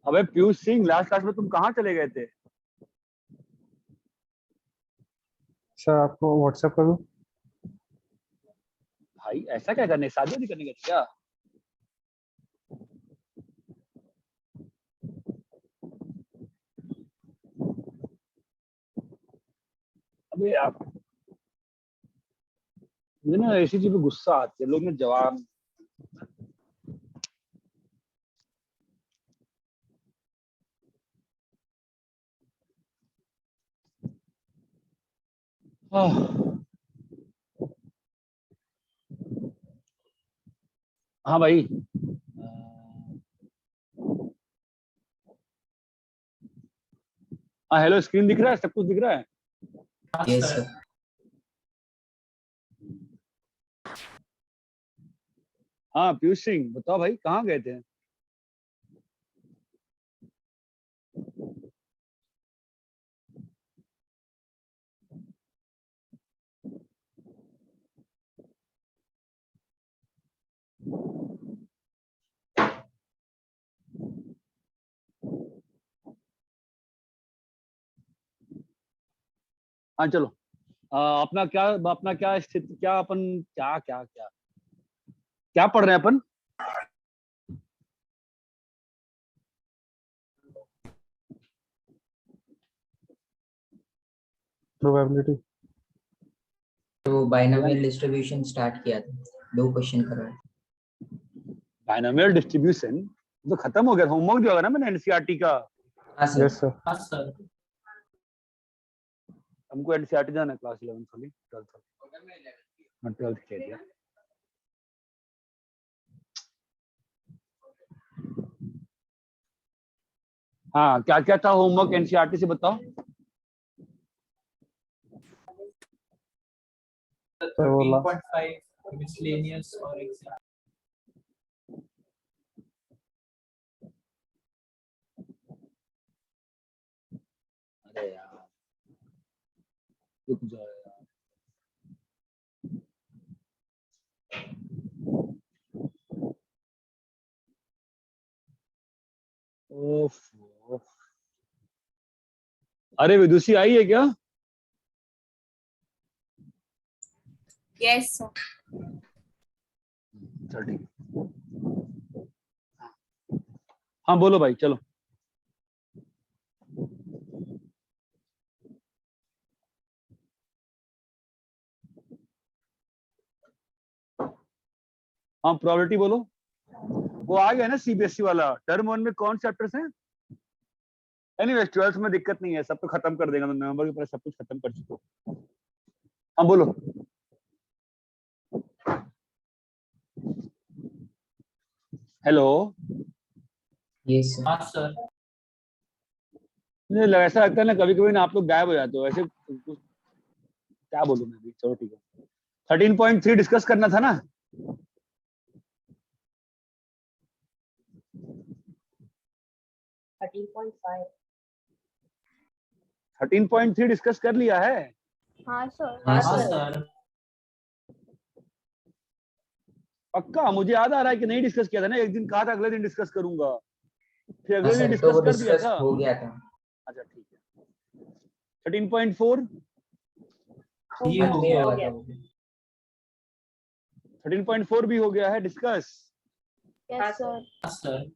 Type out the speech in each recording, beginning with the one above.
अबे Piyush Singh, last class में तुम कहाँ चले गए थे? सर आपको व्हाट्सएप करूँ? भाई ऐसा क्या करने, शादी नहीं करने गए थे क्या? अबे यार, मुझे ना ऐसी चीज पे गुस्सा आती है, लोग ना जवाब। हाँ भाई। हाँ हेलो, स्क्रीन दिख रहा है, सब कुछ दिख रहा है? Yes sir. हाँ पीयूष सिंह बताओ भाई, कहाँ गए थे? हाँ चलो, अपना क्या स्थिति, क्या अपन क्या क्या क्या क्या पढ़ रहे हैं अपन? प्रोबेबिलिटी। तो बाइनोमियल डिस्ट्रीब्यूशन स्टार्ट किया था, 2 क्वेश्चन करवाए। बाइनोमियल डिस्ट्रीब्यूशन तो खत्म हो गया, होमवर्क दिया होगा ना मैंने एनसीईआरटी का। हाँ सर। Yes sir. हाँ सर। हमको एनसीईआरटी जाना है, क्लास 11 वाली 12th के दिया। हाँ क्या क्या था होमवर्क एनसीईआरटी से बताओ। सर वो 13.5 मिसलेनियस और एग्जाम। अरे यार रुक जाओ यार। ओफ ओफ। अरे विदुषी आई है क्या? Yes sir. चल ठीक। हाँ बोलो भाई, चलो। हाँ प्रोबेबिलिटी बोलो। वो आ गया ना सीबीएसई वाला, टर्म 1 में कौन चैप्टर्स हैं? एनीवेज 12th में दिक्कत नहीं है, सब तो खत्म कर देगा, मैं नवंबर के पहले सब कुछ खत्म कर चुका हूं। हाँ बोलो। हेलो। Yes sir. हाँ सर। मुझे ऐसा लगता है ना कभी कभी ना आप लोग गायब हो जाते हो ऐसे, क्या बोलूं मैं भी, चलो ठीक है। 13.3 डिस्कस करना था ना? 13.5। 13.3 डिस्कस कर लिया है? हाँ सर। हाँ हाँ सर। सर। पक्का? मुझे याद आ रहा है कि नहीं डिस्कस किया था ना, एक दिन कहा था अगले दिन डिस्कस करूंगा, फिर हाँ अगले दिन सर, तो वो डिस्कस कर दिया डिस्कस था। हो गया था। अच्छा ठीक है। 13.4। ये हो गया। हो गया था वो। 13.4 भी हो गया है डिस्कस। Yes sir. हाँ सर।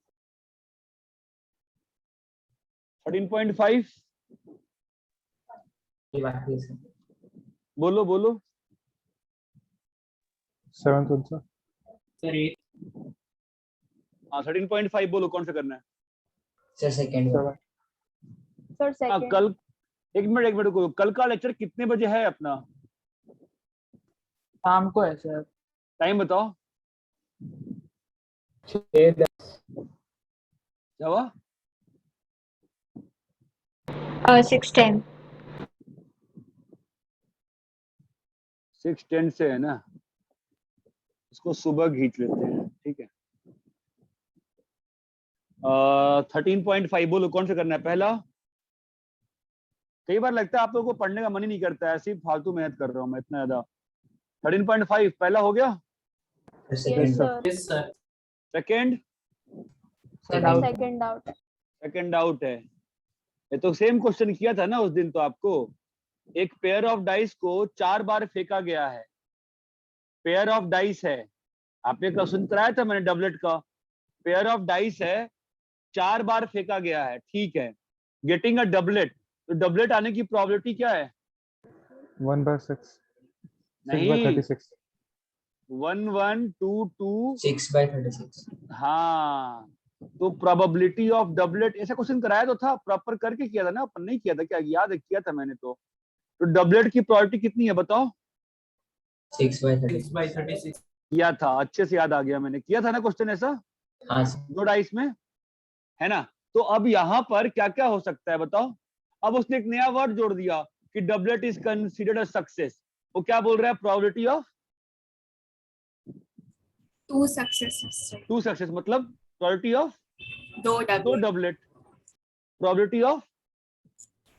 13.5 ये बात है सर। बोलो बोलो। 7th sir. सर 8। हाँ 13.5 बोलो, कौन सा करना है? सर सेकंड वाला। सर हाँ सेकंड। कल, एक मिनट रुको, कल का लेक्चर कितने बजे है अपना? शाम को है सर। टाइम बताओ। 6:10। क्या हुआ? 6:10। 6:10 से है ना, इसको सुबह खींच लेते हैं, ठीक है। 13.5 बोलो, कौन सा करना है पहला? कई बार लगता है आप लोगों को पढ़ने का मन ही नहीं करता है, ऐसे ही फालतू मेहनत कर रहा हूँ मैं इतना ज्यादा। 13.5 पहला हो गया। Second sir. Yes sir. Second. Sir doubt. Second out है। सेकंड डाउट है। ये तो सेम क्वेश्चन किया था ना उस दिन तो आपको। एक पेयर ऑफ डाइस को 4 बार फेंका गया है। पेयर ऑफ डाइस है, आपने क्वेश्चन कराया था मैंने डबलेट का। पेयर ऑफ डाइस है, 4 बार फेंका गया है, ठीक है। गेटिंग अ डबलेट, तो डबलेट आने की प्रोबेबिलिटी क्या है? 1/6, 6 by नहीं, 36. 1 1 2 2, 6/36. हाँ। तो प्रोबेबिलिटी ऑफ डबलेट, ऐसा क्वेश्चन कराया तो था, प्रॉपर करके किया था ना अपन, नहीं किया था क्या? याद है, किया था मैंने तो। डबलेट की प्रोबेबिलिटी कितनी है बताओ? 6/36. 6/36. किया था, अच्छे से याद आ गया, मैंने किया था ना क्वेश्चन ऐसा हाँ सर. 2 डाइस में, है ना? तो अब यहाँ पर क्या क्या हो सकता है बताओ? अब उसने एक नया वर्ड जोड़ दिया कि doublet is considered a success. वो क्या बोल रहा है? Probability of 2 successes sir. 2 success, मतलब probability of 2 2 doublets. Doublet, probability of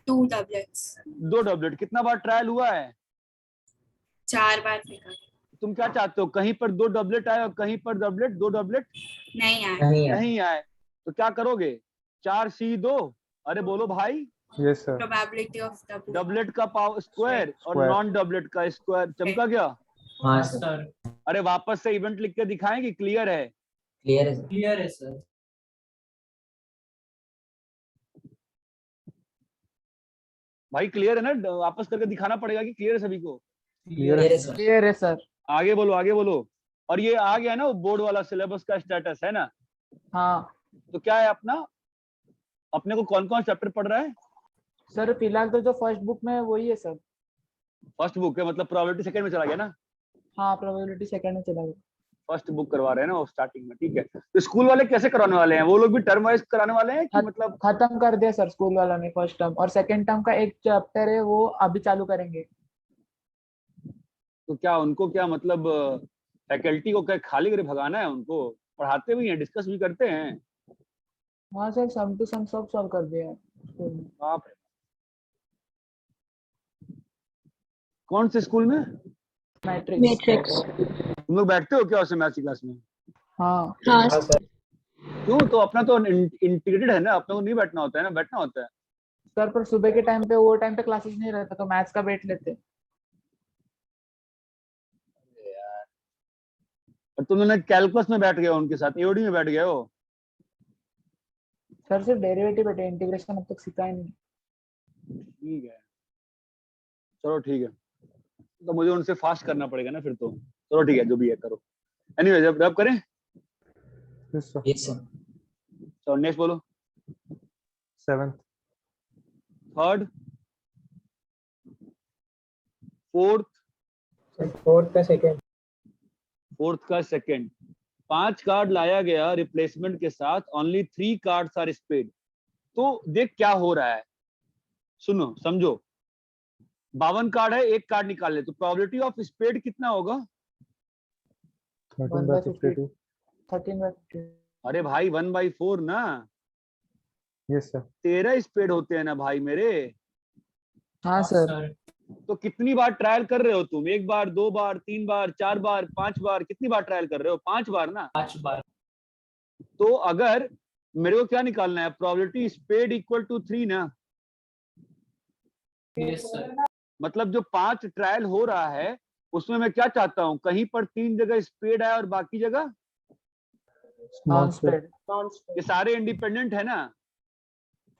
2 doublets. 2 doublet. कितना बार ट्रायल हुआ है? 4 बार फेंका. तुम क्या चाहते हो, कहीं पर 2 डबलेट आए और कहीं पर डबलेट 2 डबलेट नहीं आया. नहीं यार. नहीं आए? तो क्या करोगे? 4C2, अरे बोलो भाई, Yes sir. Probability of double. Doublet का पावर स्क्वायर और Square. नॉन डबलेट का स्क्वायर। चमका गया? हाँ हाँ सर. सर. अरे वापस से इवेंट लिख के दिखाएं कि क्लियर है? क्लियर है सर. क्लियर है सर. भाई क्लियर है ना? वापस करके दिखाना पड़ेगा कि क्लियर है सभी को। Clear क्लियर है सर. क्लियर है सर. आगे बोलो, आगे बोलो। और ये आ गया ना बोर्ड वाला सिलेबस का स्टेटस, है ना? हाँ तो क्या है अपना, अपने को कौन कौन चैप्टर पढ़ रहा है? सर, फिलहाल तो जो फर्स्ट बुक में है वही है सर. फर्स्ट बुक है, मतलब प्रोबेबिलिटी सेकंड में चला गया ना? हाँ, प्रोबेबिलिटी सेकंड में चला गया. फर्स्ट बुक करवा रहे हैं ना वो स्टार्टिंग में, ठीक है। तो स्कूल वाले कैसे करवाने वाले हैं? वो लोग भी टर्म वाइज कराने वाले हैं कि हाँ। मतलब? खत्म कर दिया सर स्कूल वाला ने फर्स्ट टर्म, और सेकंड टर्म का एक चैप्टर है वो अभी चालू करेंगे. तो क्या उनको क्या मतलब फैकल्टी को क्या खाली करके भगाना है? उनको पढ़ाते भी हैं, डिस्कस भी करते हैं। हाँ सर, सम टू सम सब सॉल्व कर दिया है स्कूल में. आप कौन से स्कूल में? मैट्रिक्स. तुम लोग बैठते हो क्या उसमें मैथ्स की क्लास में? हाँ हाँ सर. क्यों? तो अपना तो इंटीग्रेटेड है ना, अपने को नहीं बैठना होता है ना? बैठना होता है। सर, पर सुबह के टाइम पे वो टाइम पे क्लासेस नहीं रहता तो मैथ्स का बैठ लेते. और तुम लोग कैलकुलस में बैठ गए हो उनके साथ, एओडी में बैठ गए हो? सर सिर्फ डेरिवेटिव बैठे, इंटीग्रेशन अब तक सीखा ही नहीं. ठीक है, चलो ठीक है। तो मुझे उनसे फास्ट करना पड़ेगा ना फिर तो। चलो ठीक है, जो भी है करो। एनीवे, जब रब करें। Yes sir. Yes sir. चलो नेक्स्ट बोलो। 7th. थर्ड, फोर्थ, फोर्थ का सेकंड. फोर्थ का सेकंड। 5 कार्ड लाया गया रिप्लेसमेंट के साथ, ओनली 3 कार्ड्स आर स्पेड। तो देख क्या हो रहा है, सुनो समझो। 52 कार्ड है, एक कार्ड निकाल ले, तो प्रोबेबिलिटी ऑफ स्पेड कितना होगा? 13/52. 13/50. अरे भाई 1/4 ना, Yes sir. 13 स्पेड होते हैं ना भाई मेरे। हाँ सर. तो कितनी बार ट्रायल कर रहे हो तुम? 1 बार, 2 बार, 3 बार, 4 बार, 5 बार? कितनी बार ट्रायल कर रहे हो? 5 बार ना। 5 बार. तो अगर मेरे को क्या निकालना है? प्रोबेबिलिटी स्पेड इक्वल टू 3 ना। Yes sir. मतलब जो 5 ट्रायल हो रहा है उसमें मैं क्या चाहता हूँ, कहीं पर 3 जगह स्पेड है और बाकी जगह Small spread. ये सारे इंडिपेंडेंट है ना।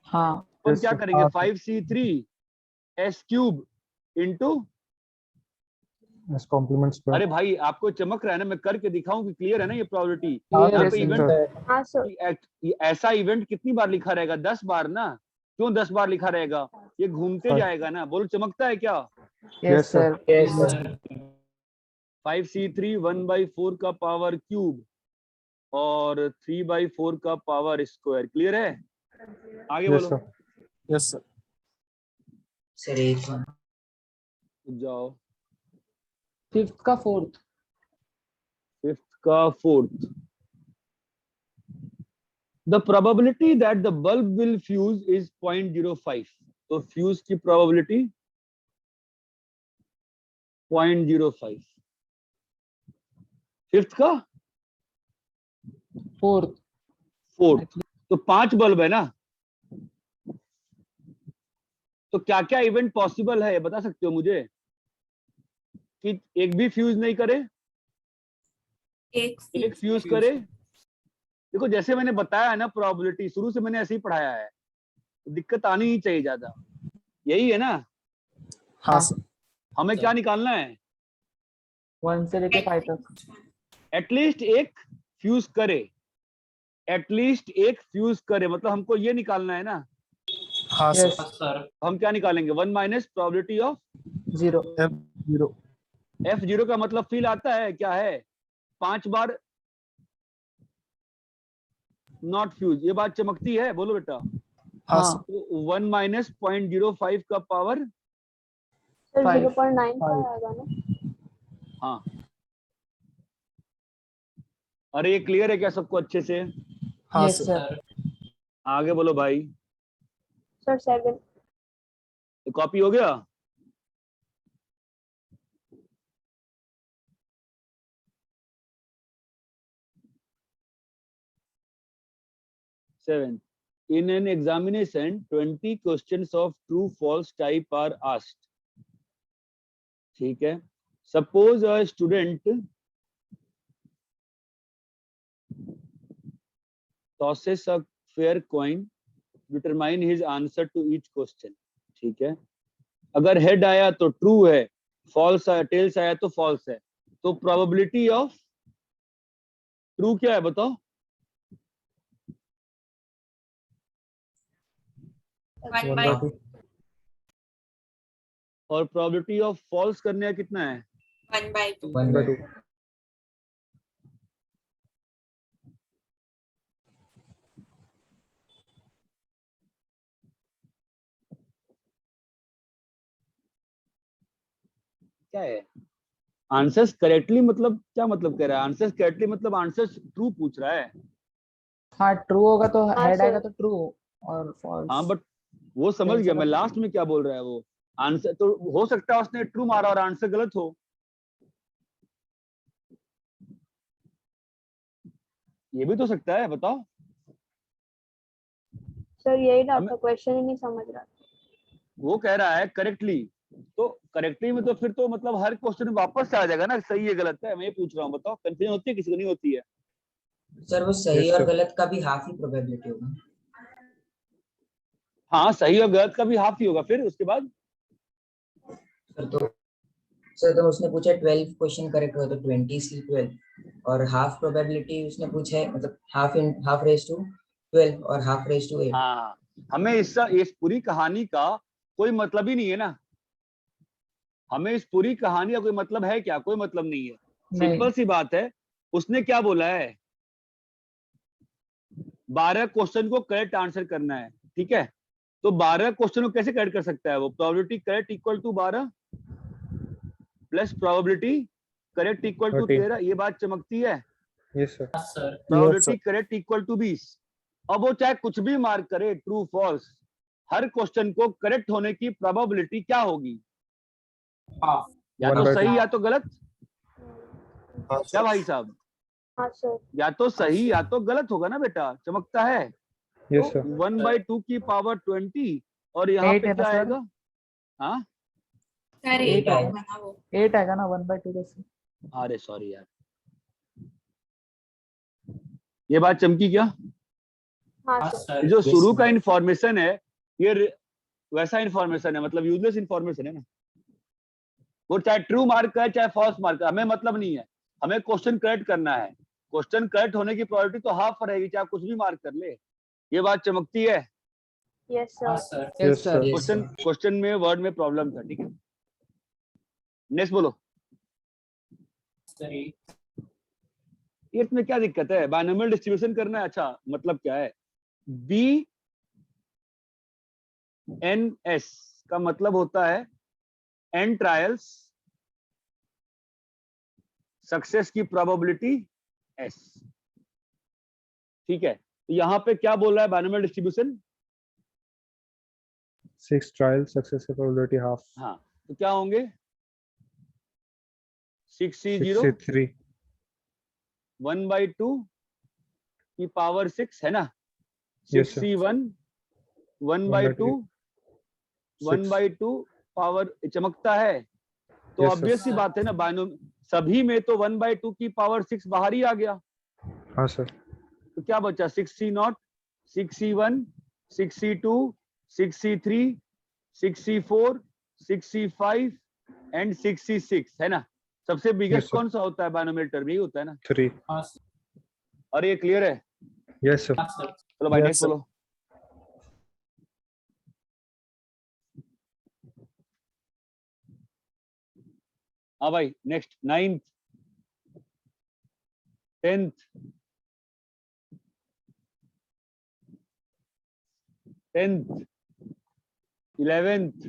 हाँ. तो Yes, क्या sir. करेंगे? 5C3 S³ into, As complement square. अरे भाई आपको चमक रहा है ना, मैं करके दिखाऊं कि क्लियर है ना ये प्रोबेबिलिटी? हाँ, यहाँ yes, पे sir. इवेंट, हाँ सर. ऐसा इवेंट कितनी बार लिखा रहेगा? 10 बार ना। क्यों 10 बार लिखा रहेगा? ये घूमते Five. जाएगा ना। बोलो चमकता है क्या? Yes, sir. Yes sir. 5C3 1/4 का पावर क्यूब और 3/4 का पावर स्क्वायर। क्लियर है? आगे Yes बोलो। sir. Yes sir. सर 8/1. जाओ। फिफ्थ का फोर्थ. फिफ्थ का fourth. The probability that the bulb will fuse is 0.05. तो फ्यूज की प्रोबेबिलिटी 0.05। फिफ्थ का फोर्थ. फोर्थ। तो 5 बल्ब है ना, तो क्या क्या इवेंट पॉसिबल है बता सकते हो मुझे कि एक भी फ्यूज नहीं करे, एक फ्यूज करे? देखो जैसे मैंने बताया है ना, प्रोबेबिलिटी शुरू से मैंने ऐसे ही पढ़ाया है, तो दिक्कत आनी ही चाहिए ज्यादा, यही है ना। हाँ सर। हमें क्या निकालना है? 1 से लेके 5 तक। एटलीस्ट एक फ्यूज करे, एटलीस्ट एक फ्यूज करे, मतलब हमको ये निकालना है ना। हाँ Yes, सर। हम क्या निकालेंगे? 1 minus probability of 0। F0। F0 का मतलब फील आता है क्या है? 5 बार नॉट फ्यूज, ये बात चमकती है, बोलो बेटा। हाँ हाँ। सर। तो 1 माइनस 0.05 का पावर, सर 5. 0.9 का 5। आएगा ना? हाँ। अरे ये क्लियर है क्या सबको अच्छे से? हाँ Yes, सर। sir. आगे बोलो भाई। सर 7. तो कॉपी हो गया? Seven. In an examination, 20 questions of true false type are asked. ठीक है। Suppose a student tosses a fair coin, determine his answer to each question. ठीक है। अगर हेड आया तो ट्रू है, फॉल्स आया, टेल्स आया तो फॉल्स है। तो प्रोबेबिलिटी ऑफ ट्रू क्या है बताओ? 1 by 2. और प्रोबेबिलिटी ऑफ फॉल्स करने का कितना है? 1 by 2. 1/2। क्या है? आंसर्स करेक्टली मतलब क्या मतलब कह रहा है? आंसर्स करेक्टली मतलब आंसर्स ट्रू पूछ रहा है। हाँ, ट्रू होगा तो हाँ, हेड sir. आएगा तो ट्रू, और फॉल्स। हाँ बट वो समझ Tails गया आएगा मैं, तो लास्ट में क्या बोल रहा है वो। आंसर तो हो सकता है उसने ट्रू मारा और आंसर गलत हो, ये भी तो सकता है, बताओ। सर यही डाउट हमें था, क्वेश्चन ही नहीं समझ रहा। वो कह रहा है करेक्टली, तो करेक्टली में तो फिर तो मतलब हर क्वेश्चन वापस से आ जाएगा ना, सही है गलत है। मैं ये पूछ रहा हूँ, बताओ कंफ्यूजन होती है? किसी को नहीं होती है? सर वो सही Yes, और sir. गलत का भी हाफ ही प्रोबेबिलिटी होगा। हाँ, सही और गलत का भी हाफ ही होगा। फिर उसके बाद सर तो उसने पूछा 12 क्वेश्चन करेक्ट हुआ तो 20 से 12, और हाफ प्रोबेबिलिटी उसने पूछा है, मतलब हाफ रेज टू 12 और हाफ रेज टू 8। हाँ, हमें इस पूरी कहानी का कोई मतलब ही नहीं है ना। हमें इस पूरी कहानी का कोई मतलब है क्या? कोई मतलब नहीं है। नहीं। सिंपल सी बात है, उसने क्या बोला है? 12 क्वेश्चन को करेक्ट आंसर करना है, ठीक है। तो 12 क्वेश्चन को कैसे करेक्ट कर सकता है वो? Probability correct equal to 12 plus probability correct equal to 13। 13। ये बात चमकती है। Yes, sir। Yes, probability sir। Correct equal to 20। अब वो चाहे कुछ भी मार्क करे, ट्रू फॉल्स, हर क्वेश्चन को करेक्ट होने की प्रोबेबिलिटी क्या होगी? या तो 1/2। सही या तो गलत। हाँ क्या सर। भाई साहब? हाँ सर। या तो सही या तो गलत होगा ना बेटा, चमकता है। Yes, sir। 1/2 की पावर 20 और यहाँ 8 पे है ना क्या सर? आएगा? हाँ, सर 8 8 आएगा। होगा ना वो। 8 आएगा ना 1/2 का से। अरे सॉरी यार, ये बात चमकी क्या? हाँ सर। ये जो Yes, शुरू sir. का इंफॉर्मेशन है, ये वैसा इंफॉर्मेशन है, मतलब यूजलेस इंफॉर्मेशन है ना। वो चाहे ट्रू मार्क है चाहे फॉल्स मार्क है, हमें मतलब नहीं है। हमें क्वेश्चन करेक्ट करना है। क्वेश्चन करेक्ट होने की प्रोबेबिलिटी तो हाफ रहेगी, चाहे कुछ भी मार्क कर ले। ये बात चमकती है। Yes sir. Yes, sir। Yes, question sir. Question में वर्ड में प्रॉब्लम था, ठीक है। नेक्स्ट बोलो। ये इसमें क्या दिक्कत है? बायनोमियल डिस्ट्रीब्यूशन करना है। अच्छा, मतलब क्या है? बी एन एस का मतलब होता है एन ट्रायल्स सक्सेस की प्रोबेबिलिटी एस, ठीक है। तो यहाँ पे क्या बोल रहा है binomial distribution? 6 trial success probability half। हाँ, तो क्या होंगे? 6C0 63। 1/2 की पावर 6 है ना। Yes, sir। 6C1 1/2 1 by 2 power चमकता है, तो Yes, sir. ऑब्वियस सी बात है ना, बाइनोम सभी में तो 1 by 2 की पावर 6 बाहर ही आ गया, हाँ सर, तो क्या बचा 6C0, 6C1, 6C2, 6C3, 6C4, 6C5 and 6C6 है ना। सबसे बिगेस्ट Yes, sir. कौन सा होता है बाइनोमियल टर्म, यही होता है ना। 3. और ये क्लियर है? Yes, sir. चलो भाई Yes, नेक्स्ट sir. बोलो। हाँ भाई next 9th 10th 10th 11th।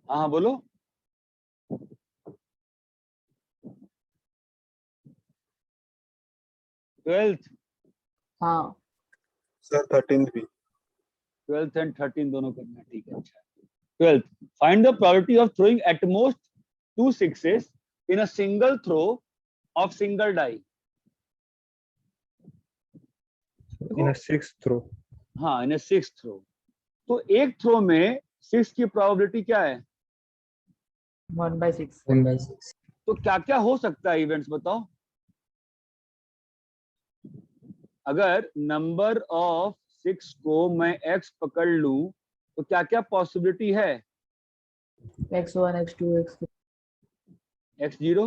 हाँ बोलो। 12th हाँ सर 13th भी 12th एंड 13th दोनों करना है, ठीक है। अच्छा 12th, find the probability of throwing at most 2 sixes in a single throw of single die. In a 6th throw. हाँ इन अ 6th थ्रो, तो एक थ्रो में 6 की प्रोबेबिलिटी क्या है? 1/6। 1/6। तो क्या क्या हो सकता है इवेंट्स बताओ। अगर नंबर ऑफ 6 को मैं x पकड़ लूं तो क्या क्या पॉसिबिलिटी है? x1 x2 x3 x0,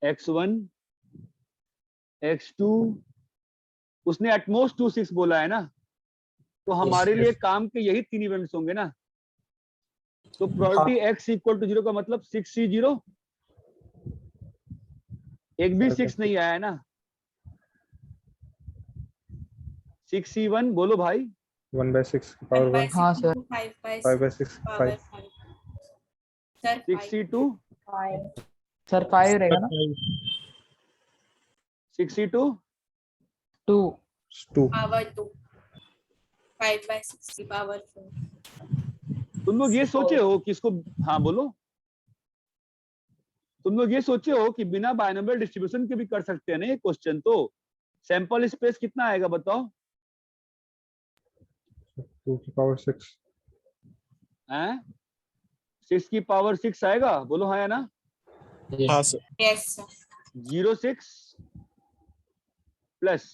x1, x2, उसने एटमोस्ट 2 6 बोला है ना, तो हमारे लिए काम के यही 3 इवेंट्स होंगे ना। तो प्रोबेबिलिटी x इक्वल टू 0 का मतलब 6C0, एक भी 6 नहीं आया है ना। 6C1 बोलो भाई। 1/6 की power 1. हाँ सर। 5/6 5. सर 6C2, सर 5 रहेगा ना। 6C2, 2 2. पावर 2 5/6 की पावर 4। तुम लोग ये सोचे हो कि इसको, हाँ बोलो, तुम लोग ये सोचे हो कि बिना बाइनोमियल डिस्ट्रीब्यूशन के भी कर सकते हैं ना ये क्वेश्चन। तो सैंपल स्पेस कितना आएगा बताओ? 2 की power 6. हैं 6 की पावर 6 आएगा, बोलो हाँ या ना। हाँ sir yes sir 06 plus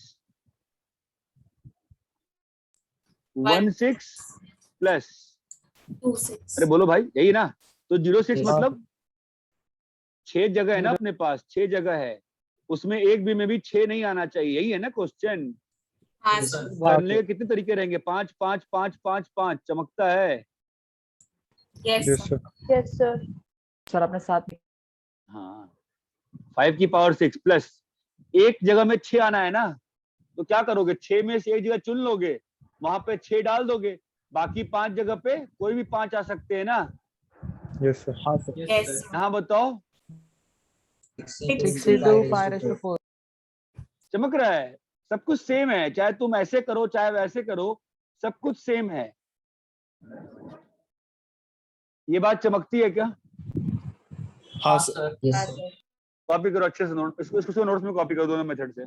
16 plus, 26 अरे बोलो भाई यही ना। तो 06 Yes. मतलब 6 जगह है ना अपने पास, 6 जगह है, उसमें एक भी में भी 6 नहीं आना चाहिए, यही है ना क्वेश्चन। हाँ सर भरने के कितने तरीके रहेंगे? 5 5 5 5 5 चमकता है। Yes Yes, sir sir. Yes sir. Sir अपने साथ हाँ 5 की पावर 6 प्लस एक जगह में 6 आना है ना, तो क्या करोगे? 6 में से एक जगह चुन लोगे, वहां पे 6 डाल दोगे, बाकी 5 जगह पे कोई भी 5 आ सकते हैं ना। Yes, sir. यस सर यहाँ बताओ 62 5/4 चमक रहा है, सब कुछ सेम है, चाहे तुम ऐसे करो चाहे वैसे करो, सब कुछ सेम है। ये बात चमकती है क्या? हाँ सर Yes, हाँ sir. सर कॉपी करो अच्छे से नोट, इसको नोट्स में कॉपी करो दोनों मेथड से।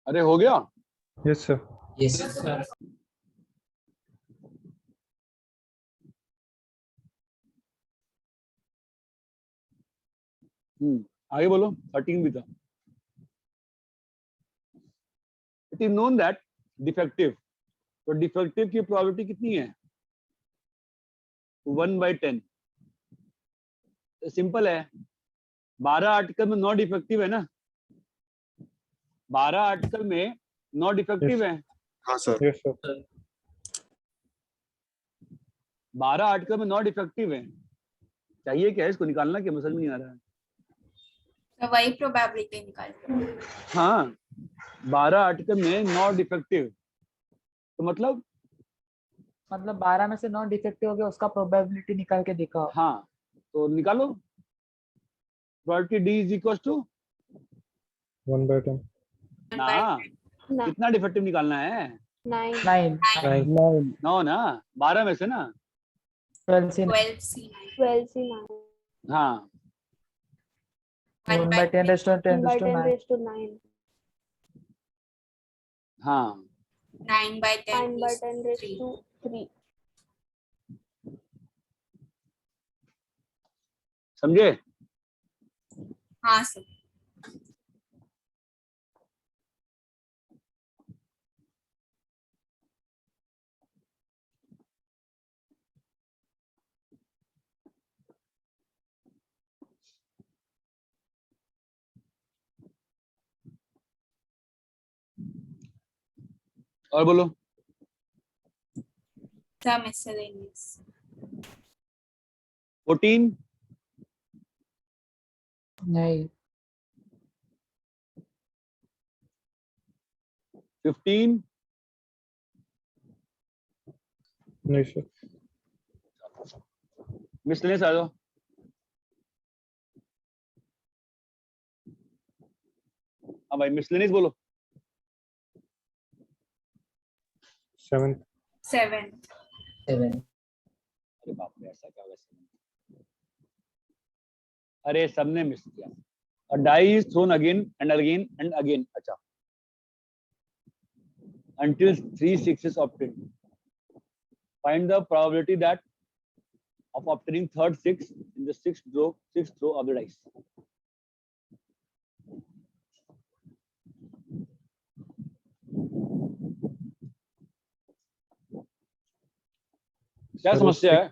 अरे हो गया। Yes, sir. Yes. sir. आगे बोलो। 13 भी था। It is known that defective, तो डिफेक्टिव की प्रोबेबिलिटी कितनी है? 1/10। सिंपल है, 12 आर्टिकल में 9 डिफेक्टिव है ना, 12 आर्टिकल में 9 डिफेक्टिव है। हाँ सर। Yes, sir. 12 आर्टिकल में 9 डिफेक्टिव है। चाहिए क्या है इसको निकालना, क्या समझ में नहीं आ रहा है? तो वही प्रोबेबिलिटी निकाल लो। हाँ, 12 आर्टिकल में 9 डिफेक्टिव, तो मतलब 12 में से 9 डिफेक्टिव हो गया, उसका प्रोबेबिलिटी निकाल के दिखाओ। हाँ, तो निकालो। Probability D is equal to 1/10. ना, ना कितना डिफेक्टिव निकालना है? 9 9 9. 9 ना, 12 में से ना। 12 से 12 C 12 से 9 हाँ 1/10 raised to 10 raised to 9. 10 raised to 9 हाँ 9/10 9/10 raised to 3 समझे? हाँ सर। और बोलो। Some miscellaneous. 14 नहीं 15 नहीं sir. मिसलेनियस आ जाओ। हाँ भाई मिसलेनियस बोलो। 7. 7. 7. अरे बाप रे, ऐसा क्या होगा? अरे सबने मिस किया। A die is thrown again and again and again. अच्छा, until 3 6s obtained. Find the probability that of obtaining third 6 in the sixth row of the dice. क्या Sir, समस्या है?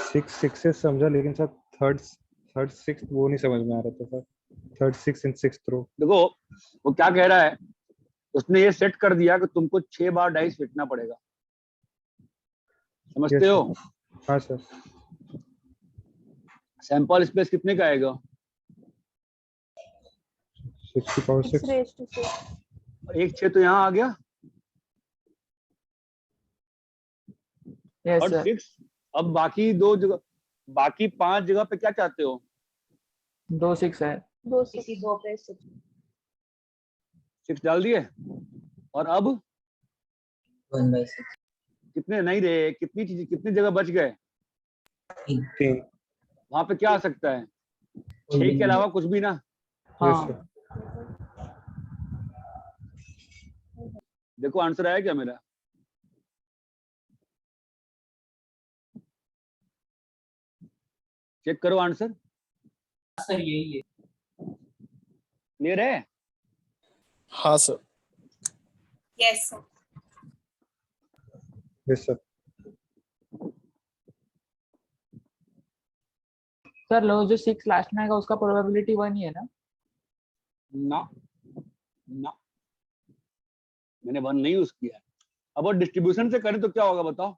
6 6 समझा, लेकिन सर थर्ड 6 वो नहीं समझ में आ रहा था सर. थर्ड 6 इन 6th row. देखो वो क्या कह रहा है, उसने ये सेट कर दिया कि तुमको 6 बार डाइस फेंकना पड़ेगा। समझते Yes, हो? हाँ सर. सैंपल स्पेस कितने का आएगा? 6 की पावर 6 6. raised to 6 एक 6 तो यहाँ आ गया यस और सर 6। अब बाकी 2 जगह, बाकी 5 जगह पे क्या चाहते हो? 2 6 है 2 6 6 डाल दिए। और अब 1/6. कितने नहीं रहे, कितनी चीज, कितनी जगह बच गए? 3. वहां पे क्या आ सकता है? 6 के अलावा कुछ भी ना। Yes, हाँ sir. देखो आंसर आया क्या मेरा? चेक करो आंसर। सर यही है। क्लियर है? हाँ sir. Yes sir. Yes, sir. Sir लो जो 6 लास्ट में आएगा उसका प्रोबेबिलिटी 1 ही है ना? ना ना, मैंने 1 नहीं यूज किया है। अब और डिस्ट्रीब्यूशन से करें तो क्या होगा बताओ?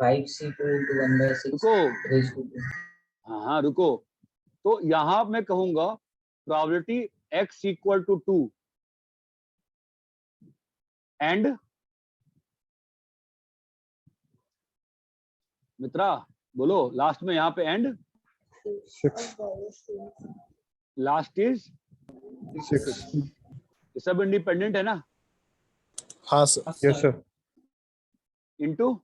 Five C2 into 1/6 रुको, raised to 2. हाँ रुको, तो यहां मैं कहूंगा probability x equal to 2 and Mitra बोलो लास्ट में, यहाँ पे एंड 6. Last is 6. ये सब इंडिपेंडेंट है ना? हाँ sir. Yes, sir. Into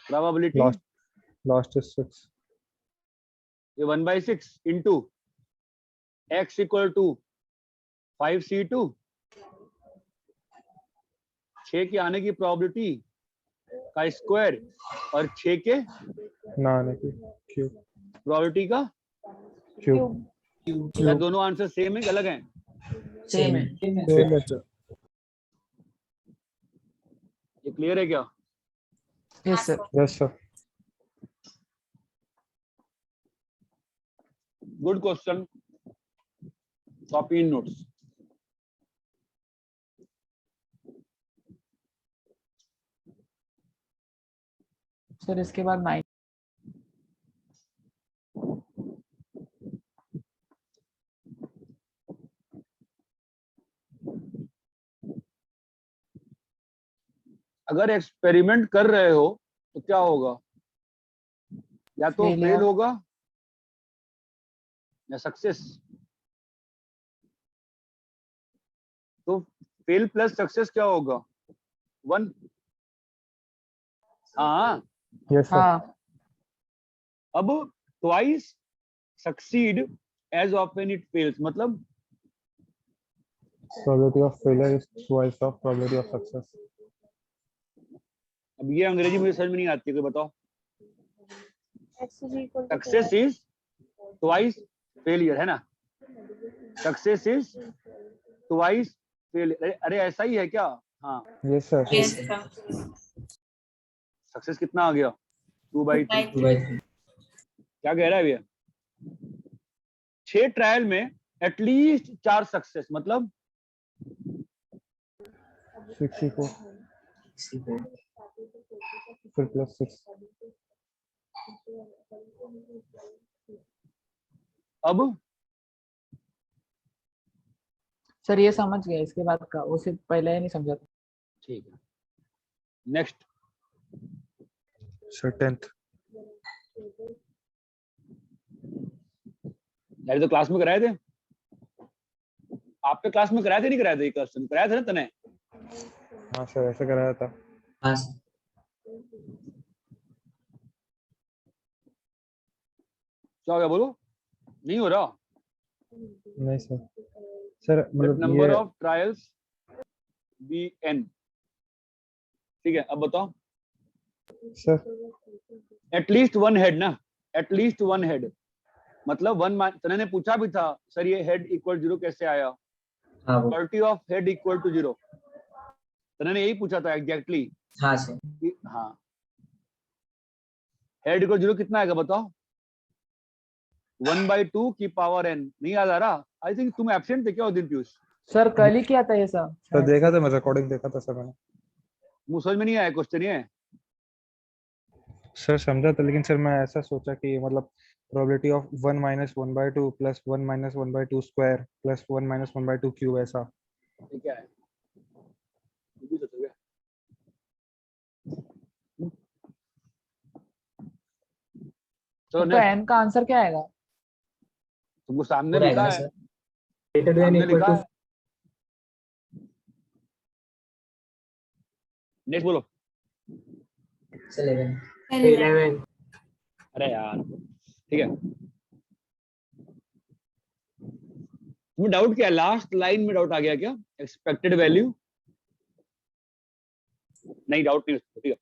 probability Last is 6. ये 1/6 into x equal to 5c2, 6 के आने की प्रोबेबिलिटी का स्क्वायर और 6 के ना आने की क्यूब प्रोबेबिलिटी का, क्यूब क्या दोनों आंसर सेम है कि अलग हैं? सेम है। सेम है सर। ये क्लियर है क्या? Yes sir. Yes sir. Good question, copy in notes. Sir इसके बाद 9। अगर एक्सपेरिमेंट कर रहे हो तो क्या होगा? या तो Failure. फेल होगा या सक्सेस। तो फेल प्लस सक्सेस क्या होगा? 1। हाँ, यस सर। हाँ अब twice succeed as often it fails, मतलब Probability of failure is twice of probability of success. अब ये अंग्रेजी मुझे समझ में नहीं आती है, कोई बताओ। x is equal to success is twice failure, है ना? Success is twice failure. अरे ऐसा ही है क्या? हाँ, Yes sir. Yes, sir. Success कितना आ गया? 2/3। 2/3। क्या कह रहा है भैया? 6 ट्रायल में एटलीस्ट 4 सक्सेस, मतलब 64 64। फिर प्लस 6। अब सर ये समझ गए, इसके बाद का उसे पहले ही नहीं समझा था। ठीक है, नेक्स्ट। Sir 10th। यार तो क्लास में कराए थे, आपके क्लास में कराए थे नहीं कराए थे? क्वेश्चन कराया था ना तने? हाँ सर ऐसे कराया था। हाँ सर। क्या हो गया बोलो? नहीं हो रहा? नहीं सर। सर मतलब नंबर ये ऑफ ट्रायल्स बी n। ठीक है, अब बताओ। सर एटलीस्ट वन हेड ना, एटलीस्ट वन हेड मतलब तने ने पूछा भी था सर ये हेड इक्वल 0 कैसे आया? हाँ वो। Probability of head equal to 0, तने ने यही पूछा था एग्जैक्टली। हाँ सर। हाँ, हेड इक्वल 0 कितना आएगा बताओ? 1/2 की पावर n। नहीं याद आ रहा? आई थिंक तुम एब्सेंट थे क्या उस दिन पीयूष? सर कल ही किया था ये सब। सर देखा था, मैं रिकॉर्डिंग देखा था सर मैंने। मुझे समझ में नहीं आया क्वेश्चन ये। सर समझा था, लेकिन सर मैं ऐसा सोचा कि मतलब probability of 1 - 1/2 plus 1 - 1/2 square plus 1 - 1/2 cube ऐसा। ये क्या है? ये भी सोचोगे? चलो तो नेक्स्ट। n का आंसर क्या आएगा? तुमको सामने पूरा आएगा लिखा ना है, सर। ग्रेटर देन सामने इक्वल लिखा टू। है। नेक्स्ट बोलो। 11। 11. अरे यार, ठीक है। तुम्हें डाउट क्या है? लास्ट लाइन में डाउट आ गया क्या? एक्सपेक्टेड वैल्यू नहीं, डाउट नहीं। ठीक है।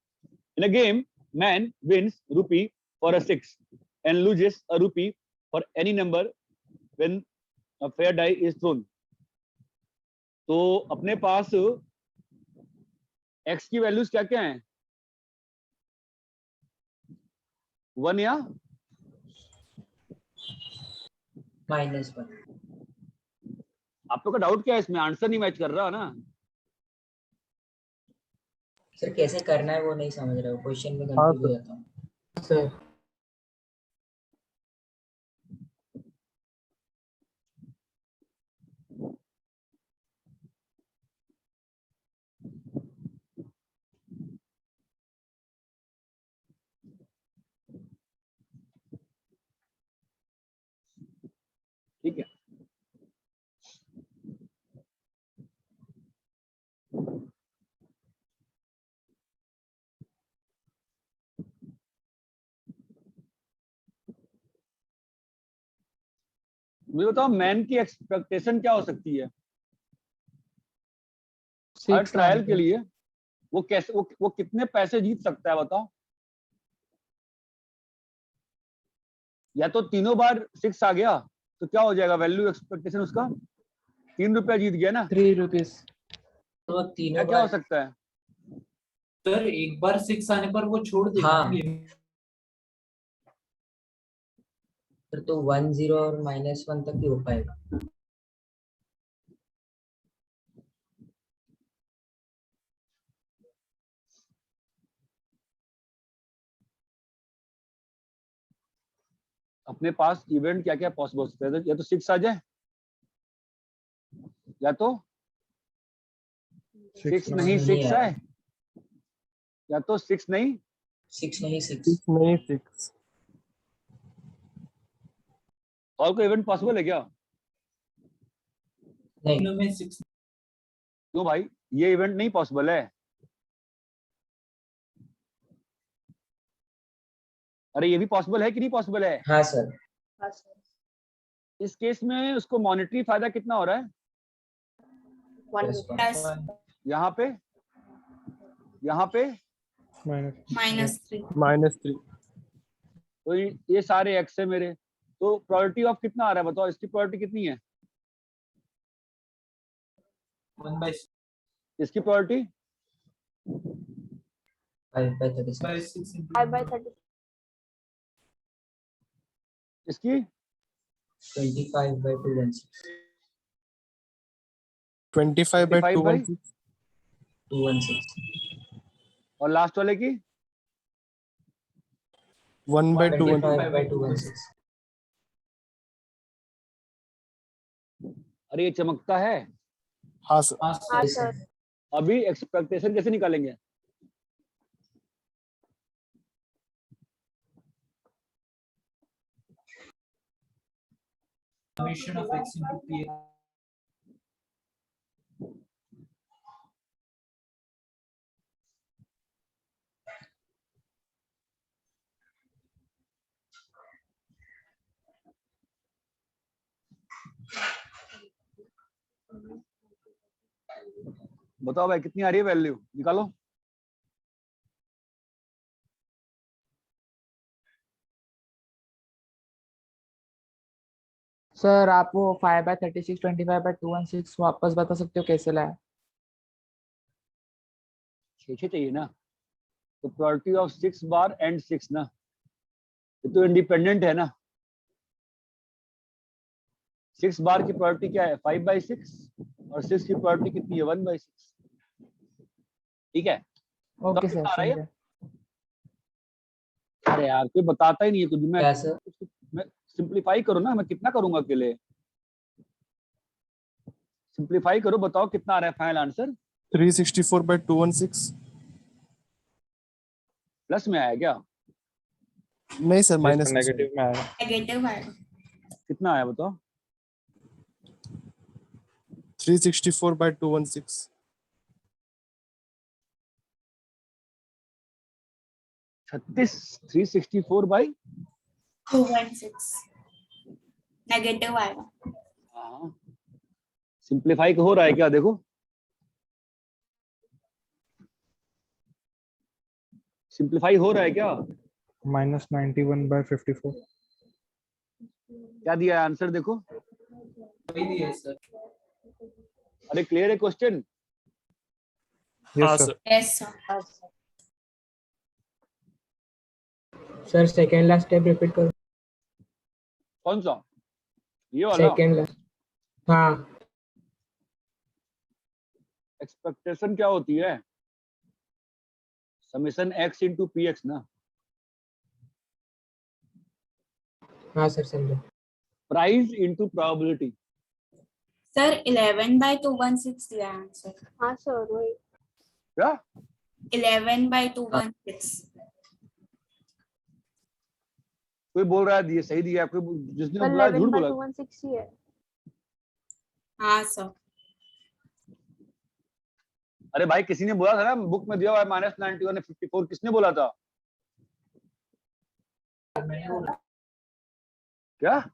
In a game man wins rupee for a 6 and loses a rupee for any number when a fair die is thrown. तो अपने पास एक्स की वैल्यूज क्या क्या हैं? 1 या -1। आप लोग का डाउट क्या है इसमें? आंसर नहीं मैच कर रहा ना। सर कैसे करना है वो नहीं समझ रहा हूँ, क्वेश्चन में हाँ कंफ्यूज हो सर। जाता हूँ। सर ठीक है, मुझे बताओ मैन की एक्सपेक्टेशन क्या हो सकती है हर 6 ट्रायल के लिए? वो कैसे वो कितने पैसे जीत सकता है बताओ? या तो तीनों बार 6 आ गया तो क्या हो जाएगा वैल्यू एक्सपेक्टेशन उसका? 3 रुपया जीत गया ना। 3 रुपीज। तो वो क्या तीनों क्या हो बार, सकता है? सर एक बार 6 आने पर वो छोड़ देगा हाँ। ना गेम। फिर तो 1 0 और -1 तक ही हो पाएगा। अपने पास इवेंट क्या क्या पॉसिबल हो सकता है? या तो 6 आ जाए, या तो 6 नहीं नहीं 6 आएगा। आए, या तो 6 नहीं 6 नहीं 6। 6 नहीं 6। और कोई इवेंट पॉसिबल है क्या? नहीं, तीनों में 6। क्यों भाई, ये इवेंट नहीं पॉसिबल है? अरे ये भी पॉसिबल है कि नहीं पॉसिबल है? हाँ सर। इस केस में उसको मॉनेटरी फायदा कितना हो रहा है? +1। प्लस यहाँ पे, यहाँ पे -3 -3। तो ये सारे एक्स है मेरे, तो प्रोबेबिलिटी ऑफ कितना आ रहा है बताओ? इसकी प्रोबेबिलिटी कितनी है? 1/6 इसकी प्रोबेबिलिटी 5/36। 6 5/30। इसकी 25/216। 25/216। 216। और लास्ट वाले की 1/216। 25/216। अरे ये चमकता है। हाँ सर। हाँ सर। अभी एक्सपेक्टेशन कैसे निकालेंगे? Summation of x into p। बताओ भाई कितनी आ रही है वैल्यू, निकालो। सर आप वो 5/36 25/216 वापस बता सकते हो कैसे लाया? 6 चाहिए ना, तो प्रोबेबिलिटी ऑफ 6 बार एंड 6 ना, ये तो इंडिपेंडेंट है ना। 6 बार की प्रोबेबिलिटी क्या है? 5/6, और 6 की प्रोबेबिलिटी कितनी है? 1/6। ठीक है, ओके तब सर, कितना आ रहा है? समझे। अरे यार कोई बताता ही नहीं है कुछ। क्या सर? मैं सिंप्लीफाई करो ना, मैं कितना करूंगा अकेले? सिंप्लीफाई करो, बताओ कितना आ रहा है फाइनल आंसर? 364/216। प्लस में आया क्या? नहीं सर, माइनस में। नेगेटिव में आएगा। नेगेटिव आएगा। कितना आया बताओ? 364/216। 364/216। नेगेटिव आएगा। हाँ, सिंप्लीफाई हो रहा है क्या? देखो, सिंप्लीफाई हो रहा है क्या? -91/54। क्या दिया है आंसर? देखो, वही दिया सर। अरे क्लियर है क्वेश्चन? हाँ yes sir. Sir. Yes sir. Sir second last step repeat करो। कौन सा? ये वाला? Second last. हाँ। एक्सपेक्टेशन क्या होती है? Summation x into P x ना। हाँ सर समझो। Price into probability. सर 11/216 दिया आंसर। हाँ सर वही। क्या? 11/216। कोई बोल रहा है ये सही दिया है, कोई जिसने सर बोला झूठ बोला। 11/216 ही है। हाँ सर। अरे भाई किसी ने बोला था ना, बुक में दिया हुआ है -91/54। किसने बोला था? क्या?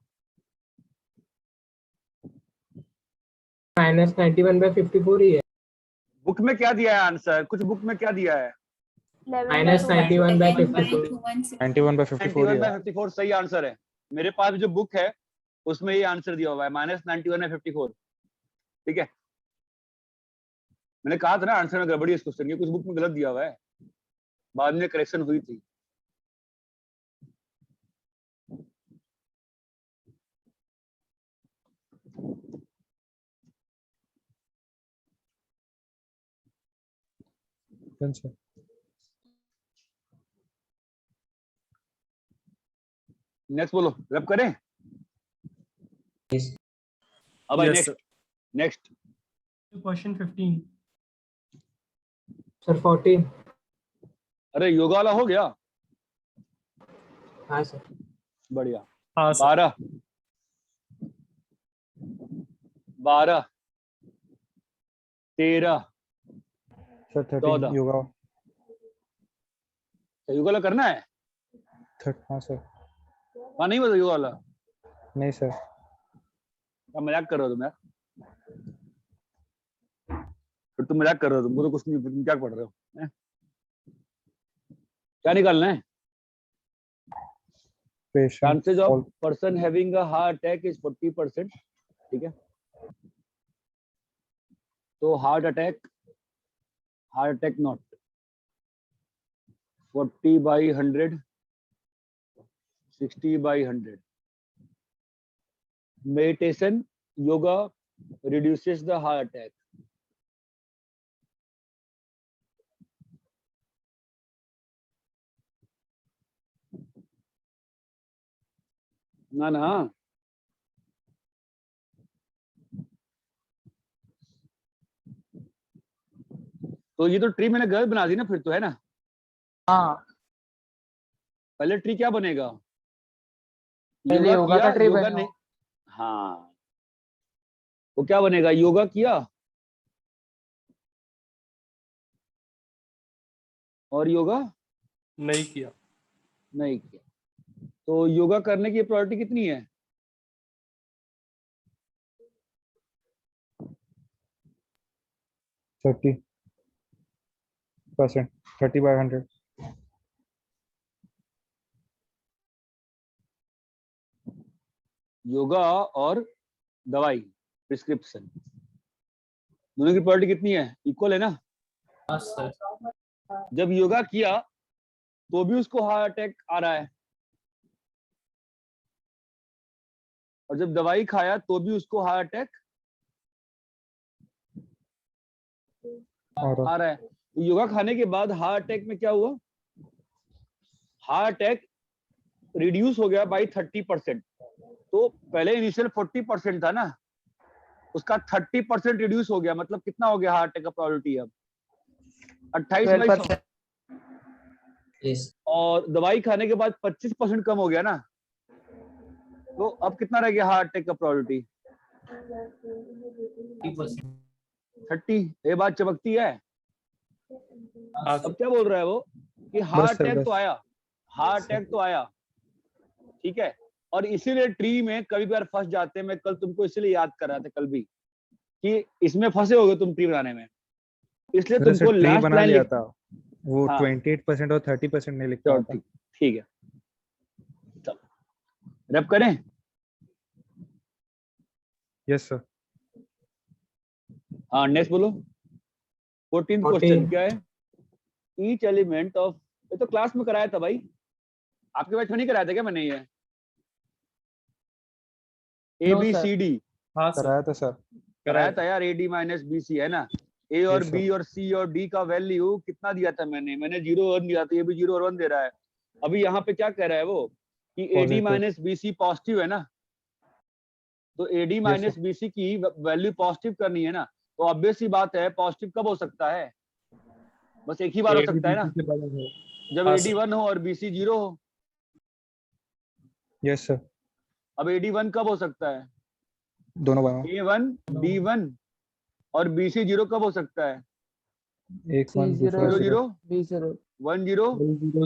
-91/54 ही है। बुक में क्या दिया है आंसर? कुछ बुक में क्या दिया है? -91/54। 91/54 ही है। 91/54 सही आंसर है। मेरे पास जो बुक है उसमें ये आंसर दिया हुआ है -91/54। ठीक है, मैंने कहा था ना आंसर में गड़बड़ी है इस क्वेश्चन की, कुछ बुक में गलत दिया हुआ है, बाद में करेक्शन हुई थी। Done, sir. नेक्स्ट बोलो, रब करें? Yes. अब भाई Yes, next sir. Next Question 15. Sir 14। अरे योगा वाला हो गया, हाँ सर। बढ़िया। हाँ सर. 12 12 13 Sir, 13 14 yoga. योगा वाला करना है? हाँ सर। हाँ नहीं बता योगा वाला, नहीं सर। क्या मजाक कर रहे हो तुम यार? फिर तुम मजाक कर रहे हो, तुमको तो कुछ नहीं, तुम क्या पढ़ रहे हो हैं? क्या निकालना है? Patient. Chances of person having a heart attack is 40%। ठीक है, तो heart attack not 40/100, 60/100। Meditation yoga reduces the heart attack। ना ना, तो ये तो ट्री मैंने गलत बना दी ना फिर तो, है ना? हाँ, पहले ट्री क्या बनेगा? पहले योगा का ट्री योगा बनेगा। नहीं, हाँ वो क्या बनेगा? योगा किया और योगा नहीं किया। नहीं किया, तो योगा करने की प्रायोरिटी कितनी है? 30%, 30/100। योगा और दवाई प्रिस्क्रिप्शन, दोनों की प्रायोरिटी कितनी है? इक्वल है ना? हाँ सर। जब योगा किया तो भी उसको हार्ट अटैक आ रहा है, और जब दवाई खाया तो भी उसको हार्ट अटैक और आ रहा है। तो योगा खाने के बाद हार्ट अटैक में क्या हुआ? हार्ट अटैक रिड्यूस हो गया बाई 30%। तो पहले इनिशियल 40% था ना, उसका 30% रिड्यूस हो गया, मतलब कितना हो गया हार्ट अटैक का प्रोबेबिलिटी? अब 28/100। Yes. और दवाई खाने के बाद 25% कम हो गया ना, तो अब कितना रह गया हार्ट अटैक का प्रोबेबिलिटी? 30। ये बात चमकती है। हाँ अब क्या बोल रहा है वो कि हार्ट सर, अटैक बस। तो आया, हार्ट अटैक तो आया, ठीक है, और इसीलिए ट्री में कभी बार फंस जाते हैं। मैं कल तुमको इसीलिए याद कर रहा था कल भी कि इसमें फंसे होगे तुम ट्री बनाने में, इसलिए मैंने तुमको सर ट्री लास्ट बना लाइन लिया लिख। था, वो हाँ। 28% और 30% नहीं लिख चलो पाया था। ठीक, ठीक है, चलो रैप करें। Yes sir. हाँ नेक्स्ट बोलो। 14th क्वेश्चन क्या है? ईच एलिमेंट ऑफ, ये तो क्लास में कराया था भाई, आपके बैच में नहीं कराया था क्या मैंने? ये A No, B sir. C D हाँ सर. कराया था सर। कराया था यार, A D minus B C, है ना? ए और Yes, बी sir. और सी और डी का वैल्यू कितना दिया था मैंने? 0 1 दिया था, ये भी 0 और 1 दे रहा है। अभी यहाँ पे क्या कह रहा है वो कि A D Positive. Minus B C positive है ना, तो A D minus B C की वैल्यू पॉजिटिव करनी है ना, तो ऑब्वियस सी बात है पॉजिटिव कब हो सकता है? बस एक ही बार हो सकता है ना, जब हाँ, ए डी सर. 1 हो और बी सी 0 हो। Yes sir. अब ए डी 1 कब हो सकता है? दोनों बार ए 1 बी 1 और बी सी 0 कब हो सकता है? एक 1 C0, 0 0 B0। 1 0।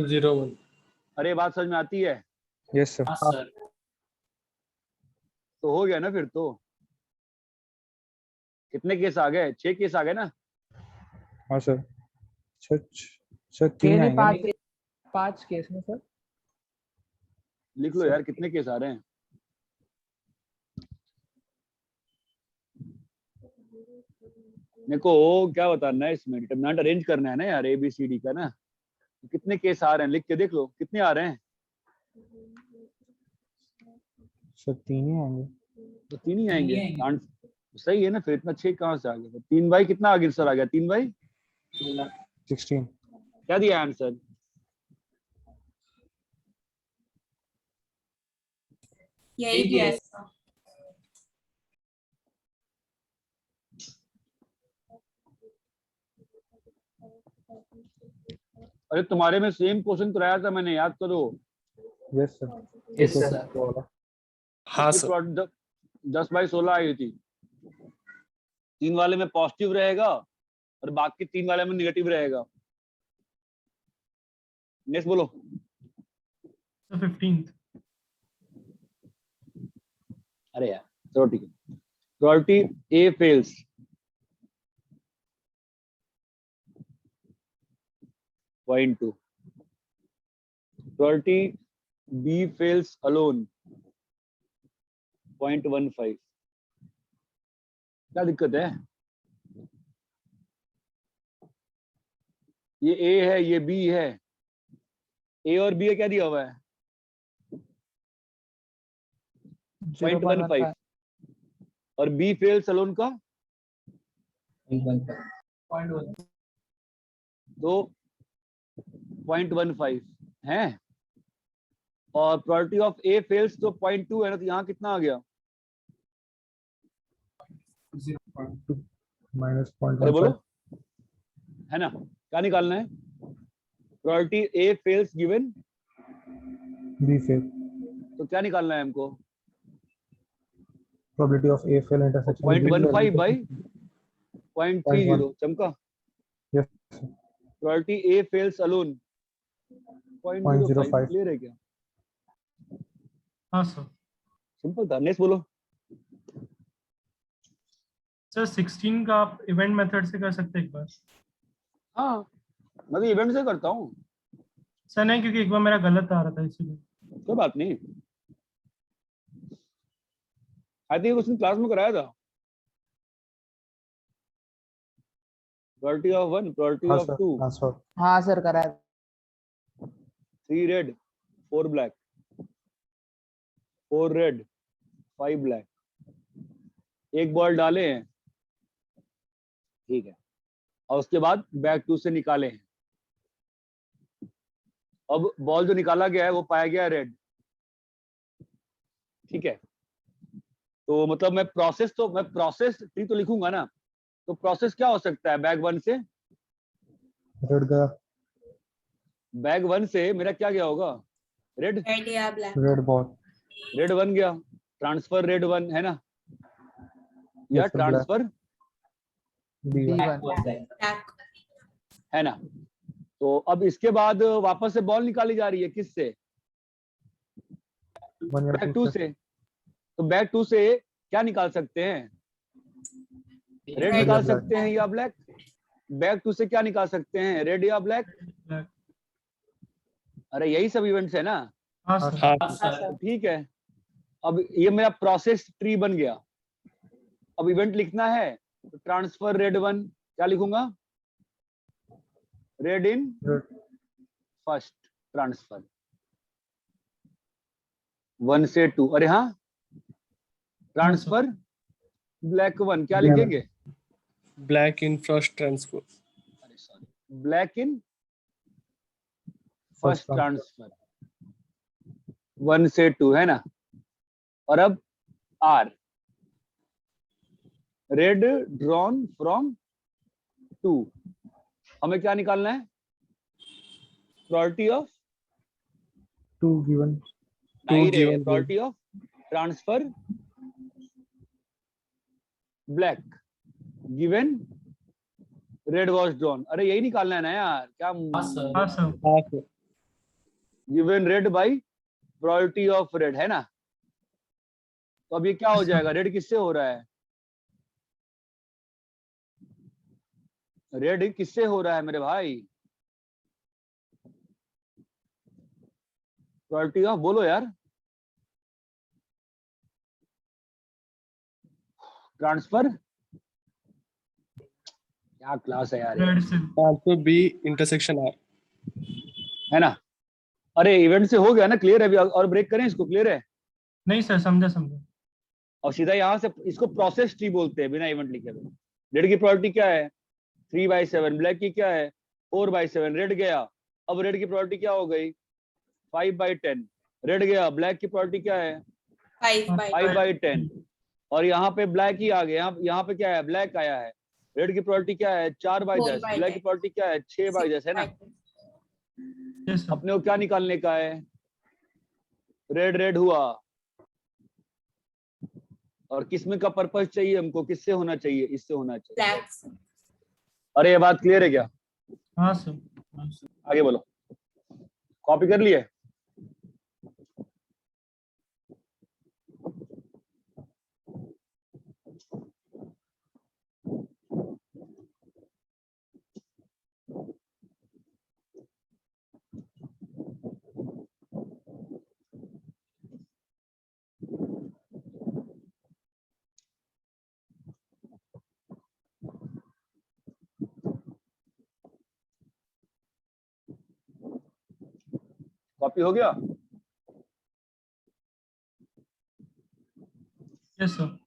0 1. अरे बात समझ में आती है? Yes sir. हाँ सर। तो हो गया ना फिर तो। कितने केस आ गए? 6 केस आ गए ना? हाँ सर। सर छह 3 नहीं, आएंगे। 5 केस में सर। लिख लो यार, कितने केस आ रहे हैं? मेरे को क्या बताना है इसमें, डिटरमिनेंट अरेंज करना है ना यार, ABCD का ना। कितने केस आ रहे हैं लिख के देख लो, कितने आ रहे हैं? सर 3 ही आएंगे। तो 3 ही आएंगे। ही आएंगे। सही है ना, फिर इतना 6 कहाँ से आ गया? 3 बाई कितना आगे सर आ गया? 3 बाई 16। क्या दिया आंसर? यही दिया है इसका। अरे तुम्हारे में सेम क्वेश्चन कराया था मैंने, याद करो। Yes sir. Yes sir. हाँ सर। 10/16 आई थी। 3 वाले में पॉजिटिव रहेगा और बाकी 3 वाले में निगेटिव रहेगा। नेक्स्ट बोलो। 15th। अरे यार चलो ठीक है। Probability A fails, point 2। Probability B fails alone, 0.15। क्या दिक्कत है? ये A है, ये B है। A और B क्या दिया हुआ है? 0.15। और B फेल्स अलोन का 0.15। तो 0.15 है। और प्रोबेबिलिटी ऑफ A फेल्स तो 0.2 है ना, तो यहाँ कितना आ गया? माइनस अरे बोलो, 0.15। है ना? क्या निकालना है? Probability A fails given, B fail. तो क्या निकालना है हमको? Probability of A fail intersection 0.15 by 0.30। चमका। Yes. Probability A fails alone 0.05। 0.05। Clear है क्या? हाँ सर। सिंपल था। नेक्स्ट बोलो। सर 16 का आप इवेंट मेथड से कर सकते हैं एक बार। हाँ, मैं तो इवेंट से करता हूँ। सर नहीं, क्योंकि एक बार मेरा गलत आ रहा था इसीलिए। कोई बात नहीं, आई थिंक उसने क्लास में कराया था। प्रोबेबिलिटी ऑफ 1, प्रोबेबिलिटी हाँ ऑफ सर। 2, हाँ सर। हाँ सर कराया। 3 रेड 4 ब्लैक, 4 रेड 5 ब्लैक। एक बॉल डाले हैं, ठीक है, और उसके बाद बैक 2 से निकाले हैं। अब बॉल जो निकाला गया है वो पाया गया रेड, ठीक है। तो मतलब मैं प्रोसेस ट्री तो लिखूंगा ना, तो प्रोसेस क्या हो सकता है? बैग 1 से, रेड गया। बैग 1 से मेरा क्या गया होगा? रेड। रेड या ब्लैक। Red ball. रेड 1 गया, ट्रांसफर रेड 1 है ना, या Yes, sir, transfer B one. B1। Black. है ना। तो अब इसके बाद वापस से बॉल निकाली जा रही है, किससे? बैग 2 से। तो बैग 2 से क्या निकाल सकते हैं? रेड Red निकाल या सकते हैं या ब्लैक। बैग 2 से क्या निकाल सकते हैं? रेड या ब्लैक। Black। अरे यही सब इवेंट्स है ना। हाँ हाँ, सर। हाँ तो सर। ठीक है, अब ये मेरा प्रोसेस ट्री बन गया। अब इवेंट लिखना है तो ट्रांसफर रेड 1, क्या लिखूंगा? रेड इन फर्स्ट ट्रांसफर 1 से 2। अरे हाँ, ट्रांसफर ब्लैक 1 क्या Black। लिखेंगे? Black in first transfer. अरे sorry, black in first transfer 1 से 2 है ना। और अब आर, रेड ड्रॉन फ्रॉम 2, हमें क्या निकालना है? Probability of 2 given. नहीं रे, given probability of transfer black given red was drawn. अरे यही निकालना है ना यार, क्या? हाँ सर। हाँ sir. Given red by probability of red, है ना। तो अब ये क्या हो जाएगा? रेड किससे हो रहा है? रेड किससे हो रहा है मेरे भाई? प्रोबेबिलिटी ऑफ, बोलो यार। ट्रांसफर, क्या क्लास है यार ये, रेड से। Answer B intersection R. है ना? अरे इवेंट से हो गया ना, क्लियर है अभी, और ब्रेक करें इसको, क्लियर है? नहीं सर, समझा समझा। और सीधा यहाँ से इसको प्रोसेस ट्री बोलते हैं बिना इवेंट लिखे हुए। रेड की प्रोबेबिलिटी क्या है? 3/7। ब्लैक की क्या है? 4/7। रेड गया, अब रेड की प्रोबेबिलिटी क्या हो गई? 5/10। रेड गया, ब्लैक की प्रोबेबिलिटी क्या है? 5/10. 5/10। और यहाँ पे ब्लैक ही आ गया, यहाँ पे क्या है? ब्लैक आया है। रेड की प्रोबेबिलिटी क्या है? 4/10। ब्लैक की 4/10. प्रोबेबिलिटी क्या है? 6/10, है ना? 6/10. Yes sir. अपने को क्या निकालने का है? रेड रेड हुआ, और किसमें का पर्पस चाहिए हमको? किससे होना चाहिए? इससे होना चाहिए। Black. अरे ये बात क्लियर है क्या? हाँ सर। आगे बोलो। कॉपी कर लिए? कॉपी हो गया? Yes sir.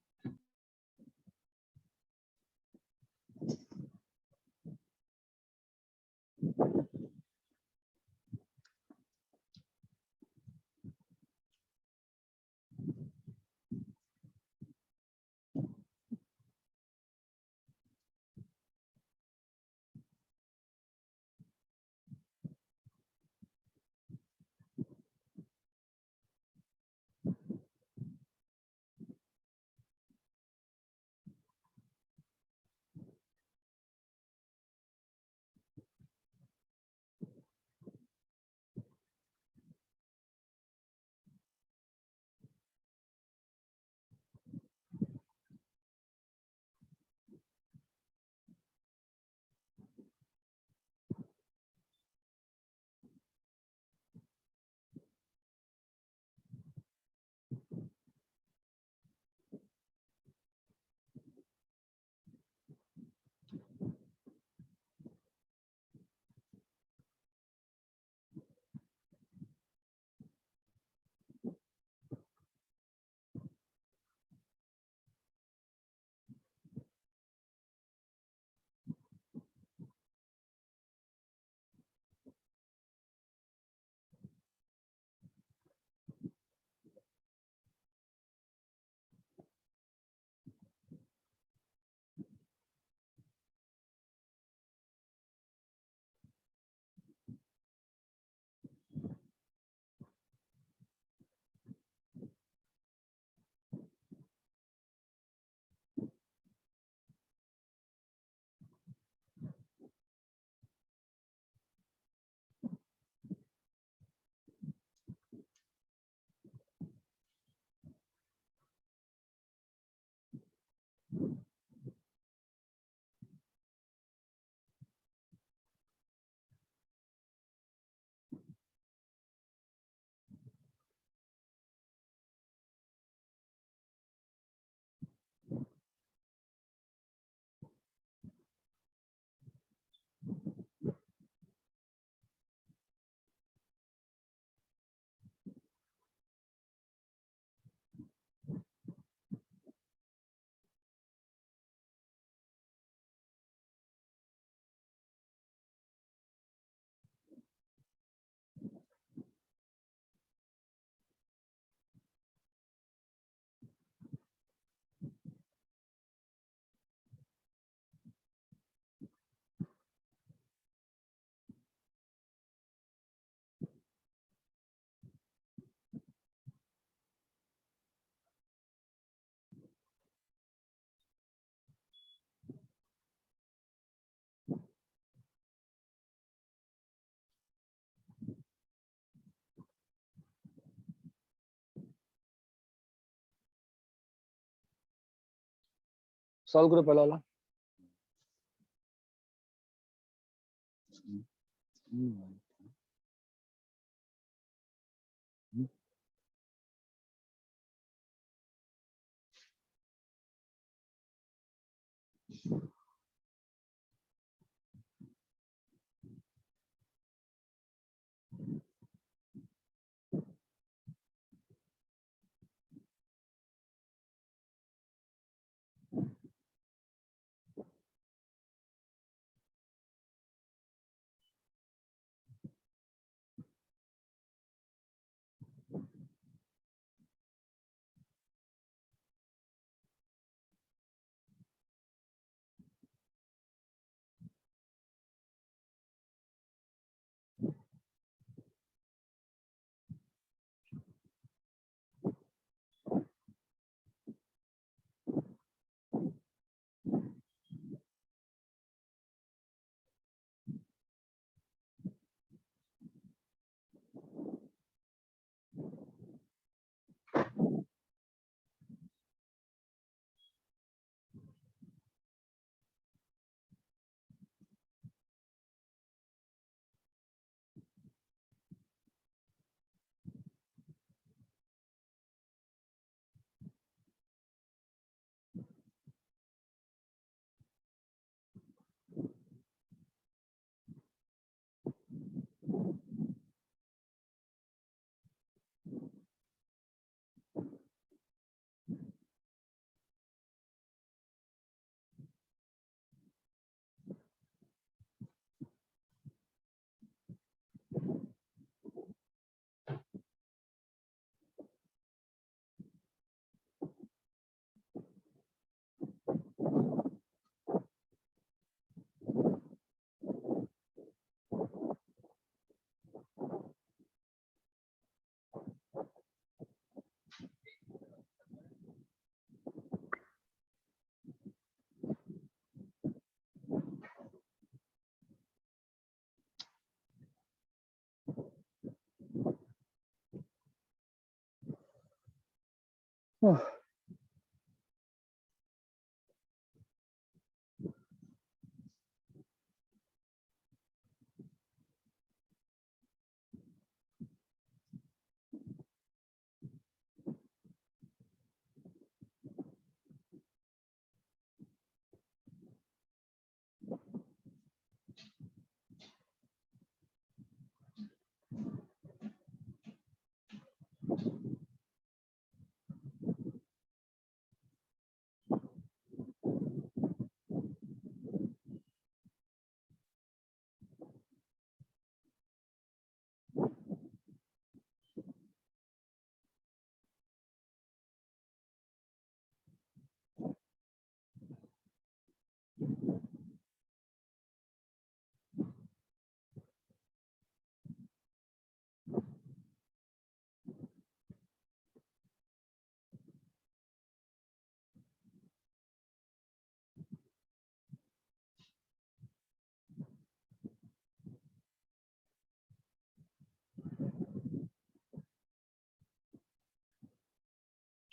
सॉल्व करो पहला वाला।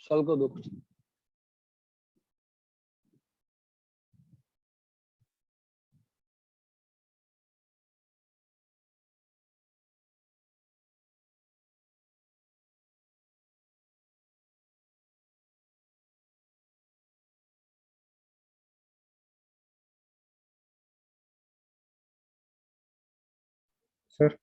सॉल्व कर दो। सर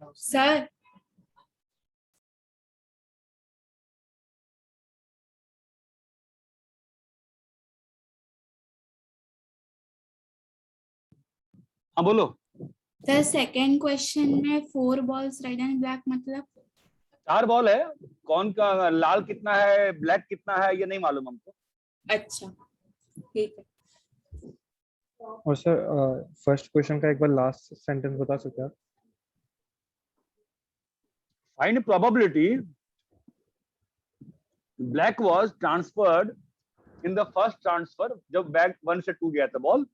सर हाँ बोलो। सर सेकंड क्वेश्चन में 4 balls रेड एंड ब्लैक मतलब 4 बॉल है, कौन का लाल कितना है ब्लैक कितना है ये नहीं मालूम हमको। अच्छा ठीक है। और सर फर्स्ट क्वेश्चन का एक बार लास्ट सेंटेंस बता सकते हैं आप? Find probability black was transferred in the first transfer, जब बैक 1 से 2 गया था बॉल।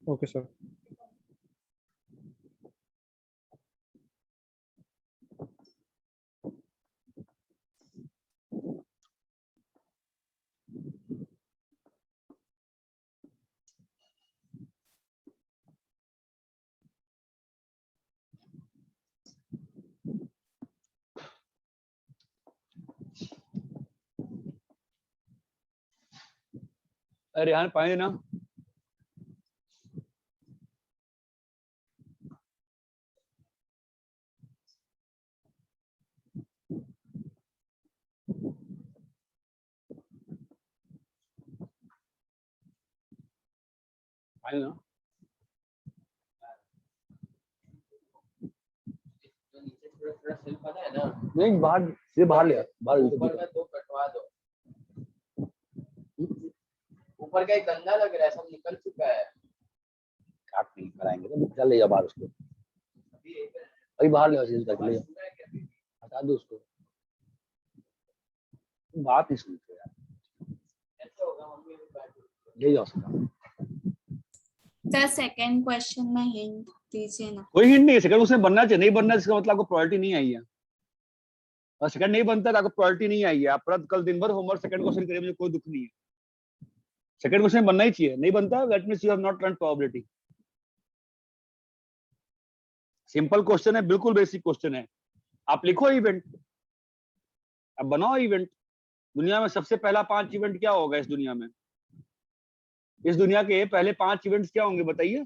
Okay sir. अरे रेहान पानी देना। पानी देना। नहीं बाहर से बाहर ले आ, बाहर ऊपर का 2 कटवा दो, ऊपर का एक गंदा लग रहा है, सब निकल चुका है। काट नहीं कराएंगे तो चल ले जा बाहर उसको, अभी बाहर ले आ, ले हटा दो उसको, बात ही सुनते यार, ऐसा होगा मम्मी भी बैठ ले जाओ उसको। सर सेकंड क्वेश्चन में हिंट दीजिए ना। कोई हिंट नहीं है, सेकंड उसमें बनना चाहिए, नहीं बनना इसका मतलब आपको प्रायोरिटी नहीं आई है, और सेकंड नहीं बनता तो आपको प्रायोरिटी नहीं आई है। आप कल दिन भर होमवर्क सेकंड क्वेश्चन करिए, मुझे कोई दुख नहीं है, सेकंड क्वेश्चन बनना ही चाहिए, नहीं बनता that means you have not learn probability. Simple question है, बिल्कुल बेसिक क्वेश्चन है, आप लिखो इवेंट, अब बनाओ इवेंट। दुनिया में सबसे पहला 5 इवेंट क्या होगा इस दुनिया में? इस दुनिया के पहले 5 इवेंट्स क्या होंगे बताइए?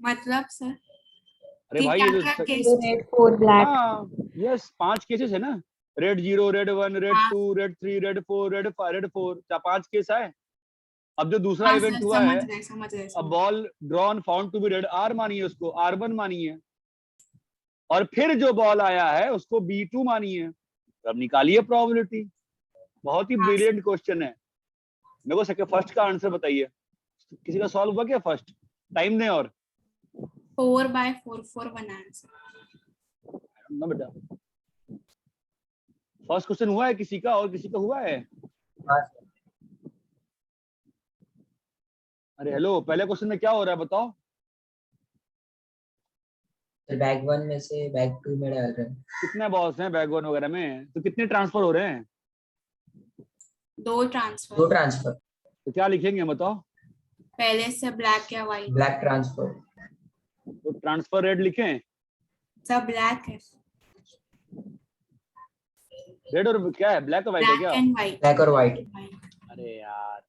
मतलब सर अरे भाई ये क्या जो केस रेड 4 ब्लैक। हाँ यस 5 केसेस है ना, रेड 0, रेड 1, रेड हाँ। 2, रेड 3, रेड 4, रेड 5, रेड 4, क्या 5 केस है? अब जो दूसरा हाँ इवेंट सर हुआ है, समझ गए अब ball drawn found to be red, R मानिए उसको, R1 मानिए, और फिर जो बॉल आया है उसको B2 मानिए, तो अब निकालिए प्रोबेबिलिटी। बहुत ही हाँ, ब्रिलियंट क्वेश्चन है। मेरे को सेकंड फर्स्ट का आंसर बताइए, किसी का सॉल्व हुआ क्या फर्स्ट? टाइम दें और 4/4 4 बनाया सर। ना बेटा, फर्स्ट क्वेश्चन हुआ है किसी का, और किसी का हुआ है? हाँ सर। अरे हेलो, पहले क्वेश्चन में क्या हो रहा है बताओ? बैग 1 में से बैग 2 में डाल रहे हैं। कितने बॉल्स हैं बैग 1 वगैरह में, तो कितने ट्रांसफर हो रहे हैं? 2 ट्रांसफर। 2 ट्रांसफर। तो क्या लिखेंगे बताओ? पहले से ब्लैक या व्हाइट? Black transfer. तो ट्रांसफर रेड लिखें? सर ब्लैक है। रेड और क्या है, ब्लैक और व्हाइट है ब्लैक क्या? And white. ब्लैक और व्हाइट। अरे यार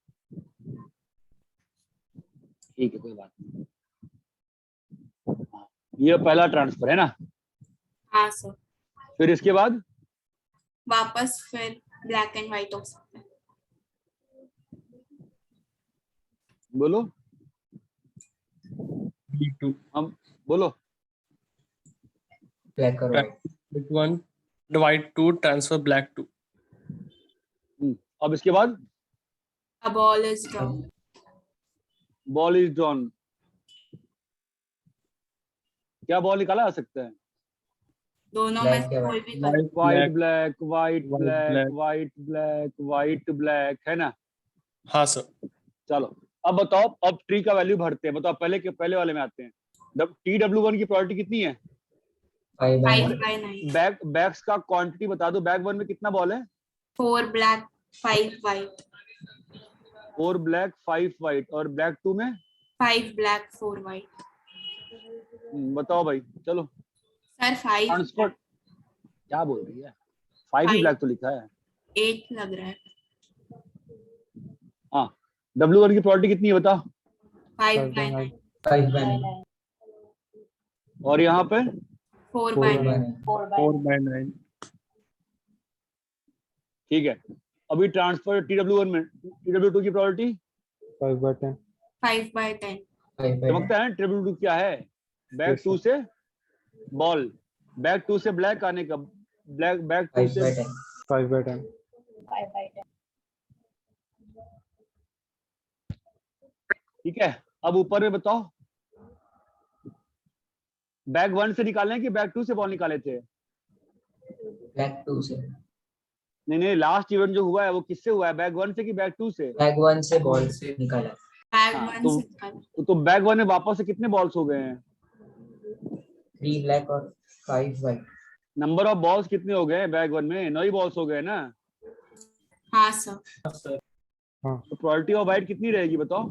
ठीक है कोई बात नहीं। ये पहला ट्रांसफर है ना, हाँ सर। फिर इसके बाद वापस फिर ब्लैक एंड व्हाइट हो सकता है। बोलो, B2 हम बोलो। ब्लैक और white. black 1 white 2 transfer black 2 अब इसके बाद A ball is drawn। Ball is drawn, क्या बॉल निकाला जा सकता है? दोनों में ब्लैक से या कोई व्हाइट। भी colour. White black, white White, black, black। White black, white black, है ना? हाँ सर। चलो अब बताओ, अब ट्री का वैल्यू भरते हैं, बताओ पहले वाले में आते हैं। TW1 की प्रायोरिटी कितनी है? 5/9। बैग्स का क्वांटिटी बता दो, बैग 1 में कितना बॉल है? 4 ब्लैक 5 व्हाइट। 4 ब्लैक 5 व्हाइट, और बैग 2 में 5 ब्लैक 4 व्हाइट। बताओ भाई, चलो सर 5 ट्रांसफर, क्या बोल रही है? 5 ही Five। ब्लैक तो लिखा है। 8 लग रहा है। हाँ W1 की प्रायोरिटी कितनी है बताओ? 5 by 9, 5 by 9, और यहाँ पे 4 4 by by 9, 9, 4/9. ठीक है। अभी ट्रांसफर TW1 में TW2 की प्रोबेबिलिटी 5/10. 5 by 10, 5 by 10, चमकता है। TW2 क्या है? बैक Yes, 2 से बॉल, बैक 2 से ब्लैक आने का, बैक 2 5 से by 10, 5/10. 5/10. ठीक है। अब ऊपर में बताओ, बैक 1 से निकाले हैं कि बैक 2 से बॉल निकाले थे? बैक 2 से, नहीं, लास्ट इवेंट जो हुआ है वो किससे हुआ है? बैक 1 से कि बैक 2 से? बैक 1 से बॉल से निकाला, बैग हाँ, 1 तो से निकाला। तो बैक 1 में वापस से कितने बॉल्स हो गए हैं? 3 ब्लैक और 5 वाइट, नंबर ऑफ बॉल्स कितने हो गए बैक 1 में? 9 ही बॉल्स हो गए ना। हाँ सर, तो प्रोबेबिलिटी ऑफ वाइट कितनी रहेगी बताओ?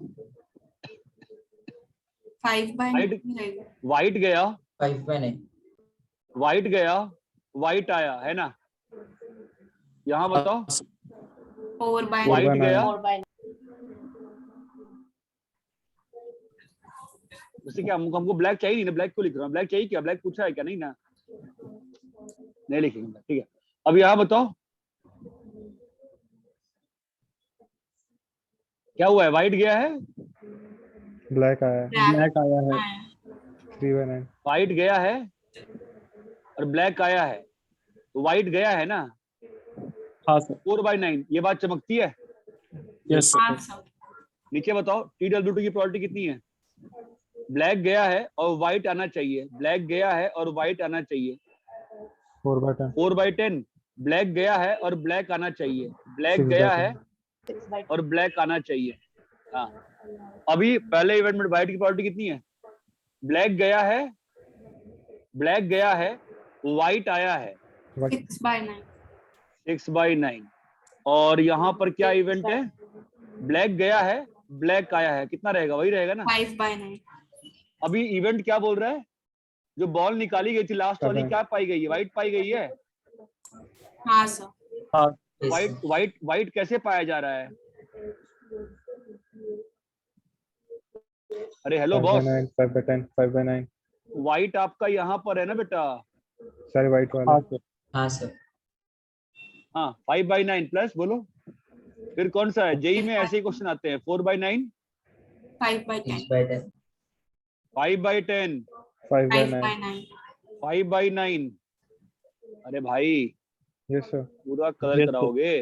5 by White- 9 रहेगा। वाइट गया, 5 by 9, वाइट गया, वाइट आया, है ना? यहाँ बताओ, 4 by 9, वाइट 4/9. गया, 4/9. जैसे क्या हमको ब्लैक चाहिए नहीं ना? ब्लैक क्यों लिख रहा हूँ? ब्लैक चाहिए क्या? ब्लैक पूछा है क्या? नहीं ना, नहीं लिखेंगे। ठीक है, अब यहाँ बताओ क्या हुआ है? वाइट गया है, Black आया है. ब्लैक ब्लैक आया है. आया। 3/9. वाइट गया है और ब्लैक आया है, तो वाइट गया है ना। हाँ सर. 4/9, ये बात चमकती है। यस हाँ सर. सर, नीचे बताओ TW2 की प्रोबेबिलिटी कितनी है? ब्लैक गया है और व्हाइट आना चाहिए, ब्लैक गया है और व्हाइट आना चाहिए। 4/10. 4/10, ब्लैक गया है और ब्लैक आना चाहिए, ब्लैक 6/10. गया है 6/10. और ब्लैक आना चाहिए। हाँ, अभी पहले इवेंट में व्हाइट की प्रोबेबिलिटी कितनी है? ब्लैक गया है, ब्लैक गया है, व्हाइट आया है, 6 by 9, 6/9। और यहाँ पर क्या इवेंट है? ब्लैक गया है, ब्लैक आया है, कितना रहेगा? वही रहेगा ना। 5 by 9, अभी इवेंट क्या बोल रहा है? जो बॉल निकाली गई थी लास्ट वाली, पता क्या पाई गई है? व्हाइट पाई गई है। हाँ सर, हाँ. Yes, white sir. White white कैसे पाया जा रहा है? अरे हेलो बॉस, 5/9. 5/10. 5/9. व्हाइट आपका यहाँ पर है ना बेटा। सारे white वाले. हाँ सर. हाँ सर, हाँ, 5/9 प्लस बोलो, फिर कौन सा है? जेई में ऐसे ही क्वेश्चन आते हैं। 4/9, 5 by 10, 6 by 10, 5/10, 5 5/9. by 9, 5/9। अरे भाई Yes sir. पूरा कलर Yes, sir. कराओगे।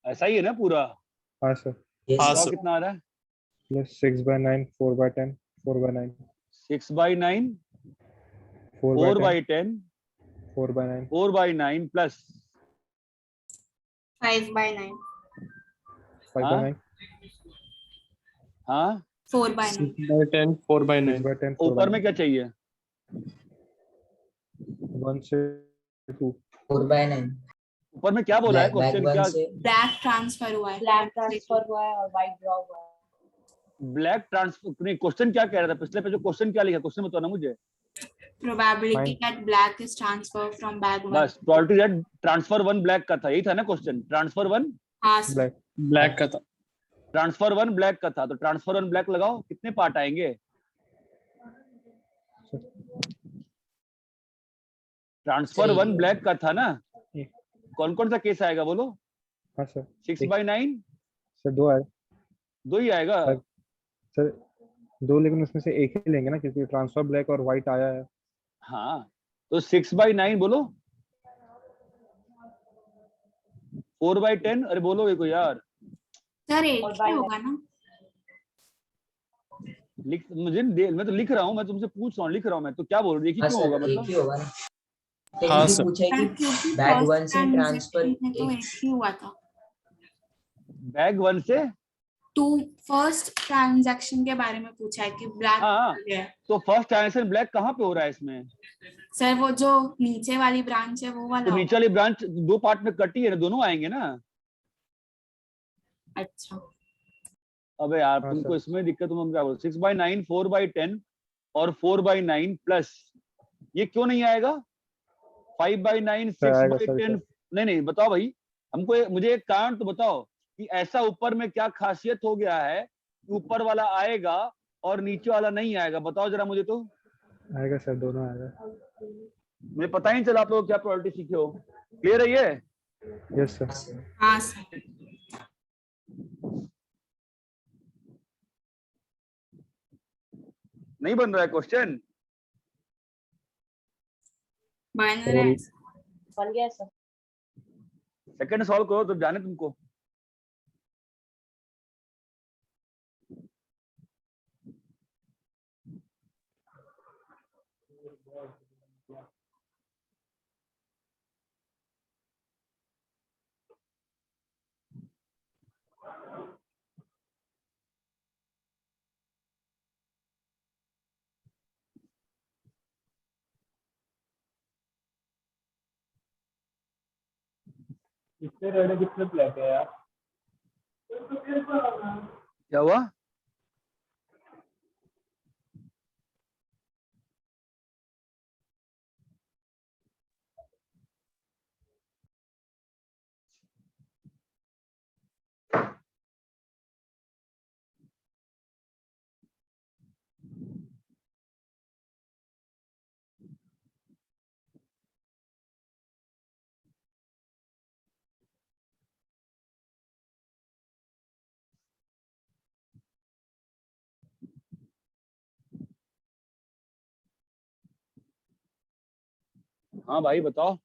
ऐसा ही है ना पूरा? हाँ sir. yes, हाँ, sir. बताओ sir. कितना आ रहा है? Plus 6/9. 4/10. 4/9. 6/9, 4/10. 4/10, 4/9. 4/9 plus 5 by 9, 5/9. हाँ 4 by 9, 6/10, 4/9. 6/10. ऊपर में क्या चाहिए? 1 से 2. 4 by 9, ऊपर में क्या बोला है? बैक क्वेश्चन 1 क्या? से ब्लैक ट्रांसफर हुआ है। ब्लैक ट्रांसफर हुआ है और व्हाइट ड्रॉ हुआ है। ब्लैक ट्रांसफर नहीं, क्वेश्चन क्या कह रहा था पिछले पे? जो क्वेश्चन क्या लिखा? क्वेश्चन बताओ ना मुझे। Probability that black is transferred from bag 1. बस, प्रोबेबिलिटी दैट ट्रांसफर 1 ब्लैक का था, यही था ना क्वेश्चन? ट्रांसफर 1, हाँ सर, Black. ब्लैक का था. ट्रांसफर 1 ब्लैक का था, तो ट्रांसफर 1 ब्लैक लगाओ, कितने पार्ट आएंगे? ट्रांसफर 1 ब्लैक का था ना। कौन कौन सा केस आएगा बोलो? हाँ sir. 6/9, Sir 2 आए. 2 ही आएगा। Sir 2, लेकिन उसमें से एक ही लेंगे ना, क्योंकि ट्रांसफर ब्लैक और व्हाइट आया है. हाँ, तो 6/9 बोलो, 4/10, अरे बोलो एक यार, सर एक और ही by होगा ना? लिख मुझे मैं तो लिख रहा हूँ, मैं तुमसे पूछ रहा हूँ, लिख रहा हूँ मैं तो। क्या बोल रही है? हाँ क्यों होगा सर, एक मतलब? ही होगा ना। हाँ, टेक्निकली sir. पूछा है सर कि क्योंकि बैग first 1 से ट्रांसफर transaction में तो एक ही हुआ था। बैग 1 से, फर्स्ट ट्रांजैक्शन के बारे में पूछा है कि ब्लैक हाँ। है। तो फर्स्ट ट्रांजेक्शन ब्लैक कहाँ पे हो रहा है इसमें? सर वो जो नीचे वाली ब्रांच है वो तो वाला नीचे वाली ब्रांच 2 पार्ट में कटी है ना, दोनों आएंगे ना। होगा। अच्छा, अबे यार हाँ, तुमको सर. इसमें दिक्कत, तुम क्या बोल? 6/9, 4/10 और 4/9 प्लस, ये क्यों नहीं आएगा? 5/9 सर आएगा 6/10। सर। नहीं बताओ भाई, मुझे एक कारण तो बताओ कि ऐसा ऊपर में क्या खासियत हो गया है कि ऊपर वाला आएगा और नीचे वाला नहीं आएगा, बताओ जरा मुझे। तो आएगा सर, दोनों आएगा। मुझे पता ही नहीं चला आप लोग क्या प्रोबेबिलिटी सीखे हो। क्लियर है ये? Yes sir. हाँ सर। नहीं बन रहा है क्वेश्चन? बन रहा है। बन गया सर। सेकंड सॉल्व करो तो जाने तुमको। कितने रेड है कितने ब्लैक है यार? क्या हुआ? हाँ भाई बताओ।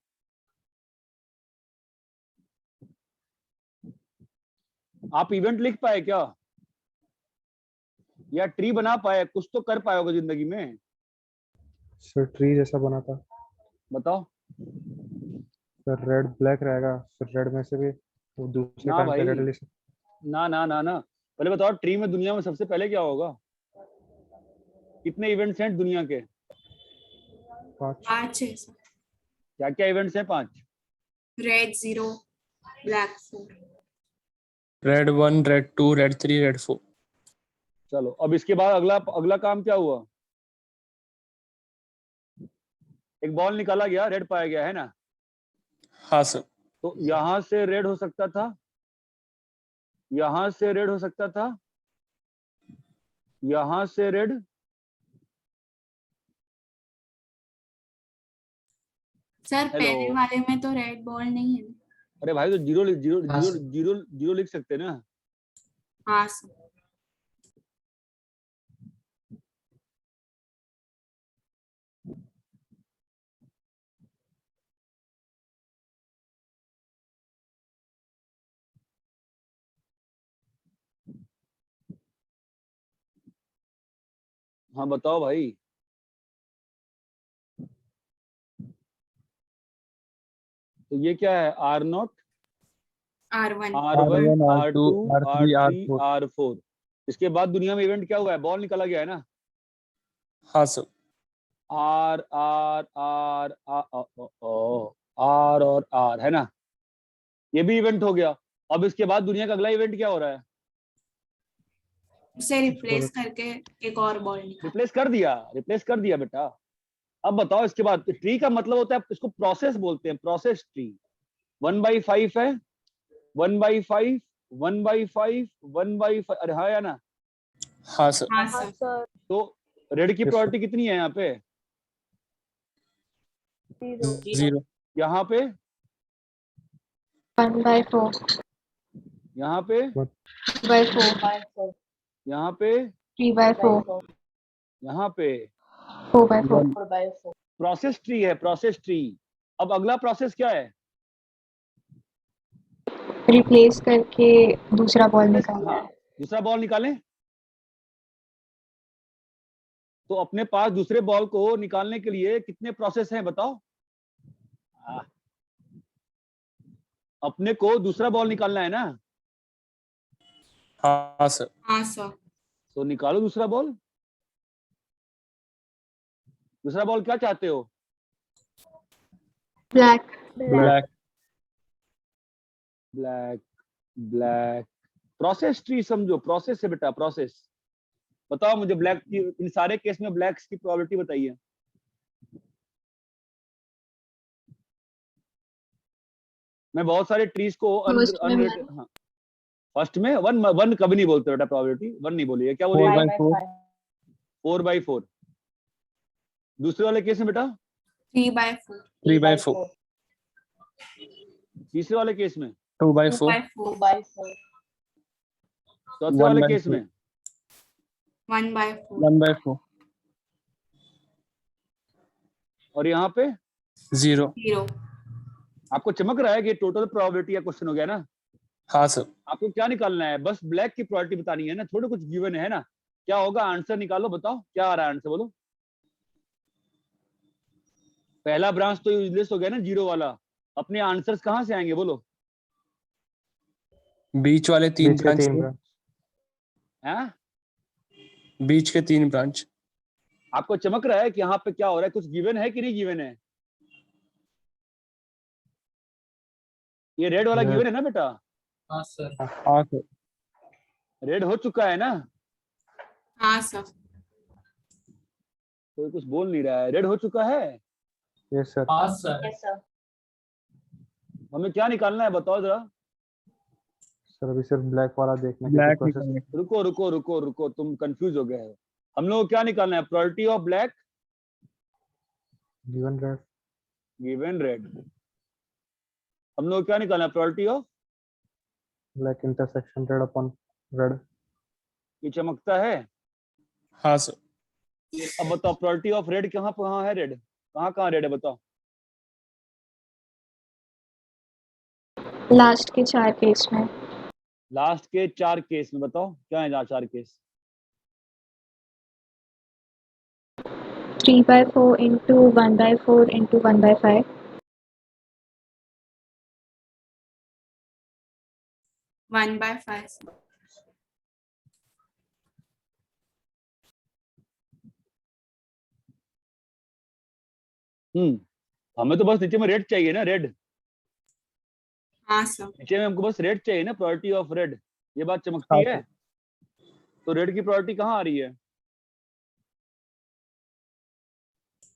आप इवेंट लिख पाए क्या, या ट्री बना पाए? कुछ तो कर पाए होगा जिंदगी में, सर ट्री जैसा बना था। बताओ। सर रेड ब्लैक रहेगा, फिर रेड में से भी वो दूसरे ना टाइम पे भाई, रेड ले सकते। ना ना ना ना, पहले बताओ ट्री में दुनिया में सबसे पहले क्या होगा? कितने इवेंट्स हैं दुनिया के? 5। 5 है सर। क्या क्या इवेंट्स हैं? 5। Red 0, black 4। Red 1, red 2, red 3, red 4। चलो अब इसके बाद अगला अगला काम क्या हुआ? एक बॉल निकाला गया, रेड पाया गया, है ना? हाँ सर। तो यहां से रेड हो सकता था, यहां से रेड हो सकता था, यहां से रेड, सर हेलो। पहले वाले में तो रेड बॉल नहीं है। अरे भाई तो जीरो जीरो हाँ जीरो सर। जीरो जीरो लिख सकते ना। हाँ सर। हाँ बताओ भाई। तो ये क्या है? R0, R1। R1, R1, R2, R2, R3, R3, R4। R4। इसके बाद दुनिया में इवेंट क्या हुआ है? बॉल निकाला गया है ना। हाँ sir. R R R R और R, है ना? ये भी इवेंट हो गया। अब इसके बाद दुनिया का अगला इवेंट क्या हो रहा है? उसे रिप्लेस करके एक और बॉल निकाल। रिप्लेस कर दिया बेटा। अब बताओ इसके बाद ट्री का मतलब होता है, इसको प्रोसेस बोलते हैं, प्रोसेस ट्री। 1/5 है, 1/5, 1/5, 1/5, अरे हाँ या ना? हाँ सर। हाँ हाँ सर। सर। तो रेड की Yes, प्रॉपर्टी कितनी है यहाँ पे? 0। यहाँ पे, 1/4, यहाँ पे, 2/4, 5 यहाँ पे, 3/4, यहाँ पे। 4/4. 4/4। प्रोसेस ट्री है, प्रोसेस ट्री। अब अगला प्रोसेस क्या है? रिप्लेस करके दूसरा बॉल निकालना हाँ, है। दूसरा बॉल निकालें। तो अपने पास दूसरे बॉल को निकालने के लिए कितने प्रोसेस हैं बताओ? अपने को दूसरा बॉल निकालना है ना। हाँ सर। हाँ सर। तो निकालो दूसरा बॉल। दूसरा बॉल क्या चाहते हो? Black. Black. Black, black. Process tree समझो, प्रोसेस है बेटा, प्रोसेस। बताओ मुझे ब्लैक की, इन सारे केस में ब्लैक्स की प्रोबेबिलिटी बताइए। मैं बहुत सारे ट्रीज को First में अनरिलेटेड, हाँ फर्स्ट में वन वन कभी नहीं बोलते बेटा, प्रोबेबिलिटी वन नहीं बोलिए, क्या बोलिए? 4/4 4/4। दूसरे वाले केस में बेटा 3/4 3/4 तीसरे वाले केस में 2/4 2/4 चौथे वाले 1/4 केस में 1/4 1/4 और यहाँ पे 0। 0 आपको चमक रहा है कि टोटल प्रोबेबिलिटी का क्वेश्चन हो गया ना? हाँ सर। आपको क्या निकालना है? बस ब्लैक की प्रोबेबिलिटी बतानी है ना, थोड़ा कुछ गिवन है ना। क्या होगा? आंसर निकालो, बताओ क्या आ रहा है आंसर, बोलो। पहला ब्रांच तो यूजलेस हो गया ना, 0 वाला। अपने आंसर्स कहाँ से आएंगे, बोलो? बीच वाले 3 बीच के ब्रांच 3 से, ब्रांच। हैं? बीच के 3 ब्रांच। आपको चमक रहा है कि यहाँ पे क्या हो रहा है? कुछ गिवन है कि नहीं गिवन है? ये रेड वाला Red. गिवन है ना बेटा? हाँ सर। हाँ सर। रेड हो चुका है ना? हाँ सर। कोई कुछ बोल नहीं रहा है। रेड हो चुका है? Yes sir. हाँ सर। यस सर हमें क्या निकालना है, बताओ जरा। सर अभी सिर्फ ब्लैक वाला देखने के ब्लैक प्रोसेस। निकालने। रुको रुको रुको रुको, तुम कंफ्यूज हो गए हो। हम लोग को क्या निकालना है? Probability of black given red. Given red. हम लोग को क्या निकालना है? Probability of black intersection red upon red. ये चमकता है। हाँ सर। अब बताओ प्रोबेबिलिटी ऑफ रेड कहाँ है? रेड कहाँ रेड है, बताओ। लास्ट के 4 केस में। लास्ट के 4 केस में बताओ क्या है 4 केस? 3/4 into 1/4 into 1/5 1/5 हमें तो बस नीचे में रेड चाहिए ना, रेड। हाँ सर। नीचे में हमको बस रेड चाहिए ना, प्रोबेबिलिटी ऑफ रेड। ये बात हाँ चमकती है। सर। तो रेड की प्रोबेबिलिटी कहाँ आ रही है?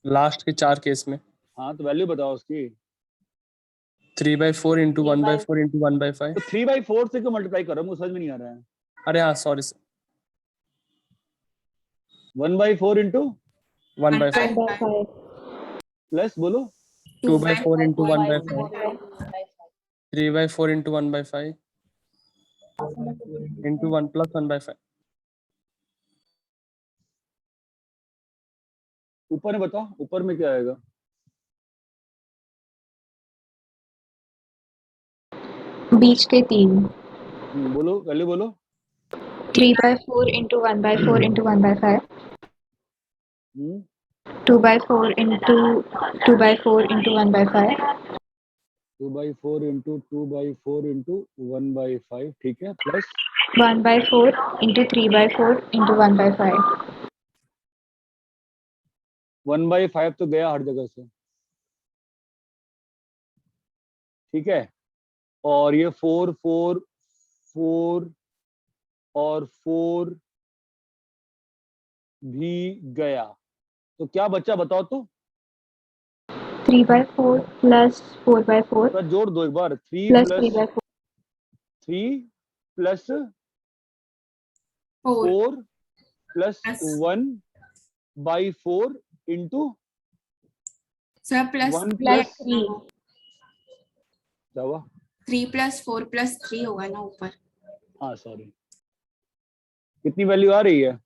लास्ट के 4 केस में हाँ तो वैल्यू बताओ उसकी। 3/4 into 1/4 into 1/5। तो 3/4 से क्यों मल्टीप्लाई कर रहा हूँ, मुझे समझ में नहीं आ रहा है। अरे हाँ सॉरी सर। 1/4 इंटू 1/5 1/5 प्लस बोलो 2/4 into 2/4 1/5 3/4 into 1/5 into 1 plus 1/5। ऊपर में बताओ, ऊपर में क्या आएगा? बीच के 3। बोलो वैल्यू बोलो। 3/4 into 1/4 into 1/5 हम्म, 2/4 into 2/4 into 1/5 2/4 इंटू 2/4 इंटू 1/5, ठीक है, प्लस 1/4 into 3/4 into 1/5 1/5 तो गया हर जगह से, ठीक है। और ये 4 4 4 और 4 भी गया, तो क्या बचा बताओ तो? 3/4 plus 4/4 तो जोड़ दो एक बार, 3 plus plus 3/4 3 plus 4 4 plus Plus 1/4 into sir plus 1 plus plus 3 क्या हुआ? 3 + 4 + 3 होगा ना ऊपर। हाँ सॉरी, कितनी वैल्यू आ रही है?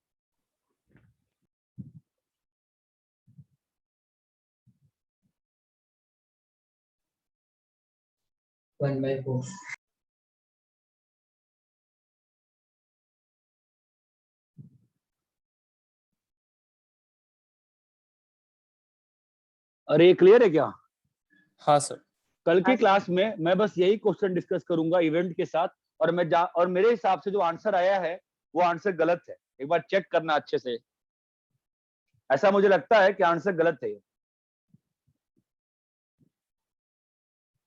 One by 4। अरे ये क्लियर है क्या? हाँ सर। कल की हाँ, क्लास में मैं बस यही क्वेश्चन डिस्कस करूंगा इवेंट के साथ, और मेरे हिसाब से जो आंसर आया है वो आंसर गलत है। एक बार चेक करना अच्छे से, ऐसा मुझे लगता है कि आंसर गलत है,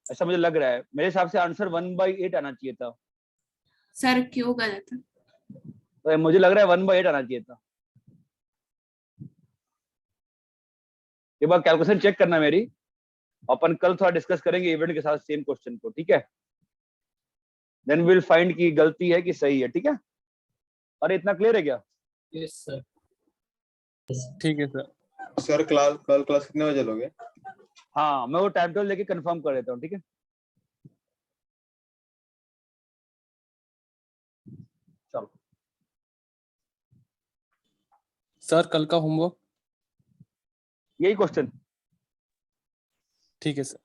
ऐसा मुझे लग रहा है। मेरे हिसाब से आंसर 1/8 आना चाहिए था, सर क्यों गलत है? तो मुझे लग रहा है 1/8 आना चाहिए था। एक बार कैलकुलेशन चेक करना मेरी। अपन कल थोड़ा डिस्कस करेंगे इवेंट के साथ सेम क्वेश्चन को, ठीक है? देन विल फाइंड कि गलती है कि सही है, ठीक है? अरे इतना क्लियर है क्या? Yes sir. ठीक है सर। सर कल क्लास कितने बजे लोगे? हाँ मैं वो टाइम टेबल लेके कंफर्म कर देता हूँ, ठीक है? चलो सर कल का होमवर्क। यही क्वेश्चन। ठीक है सर।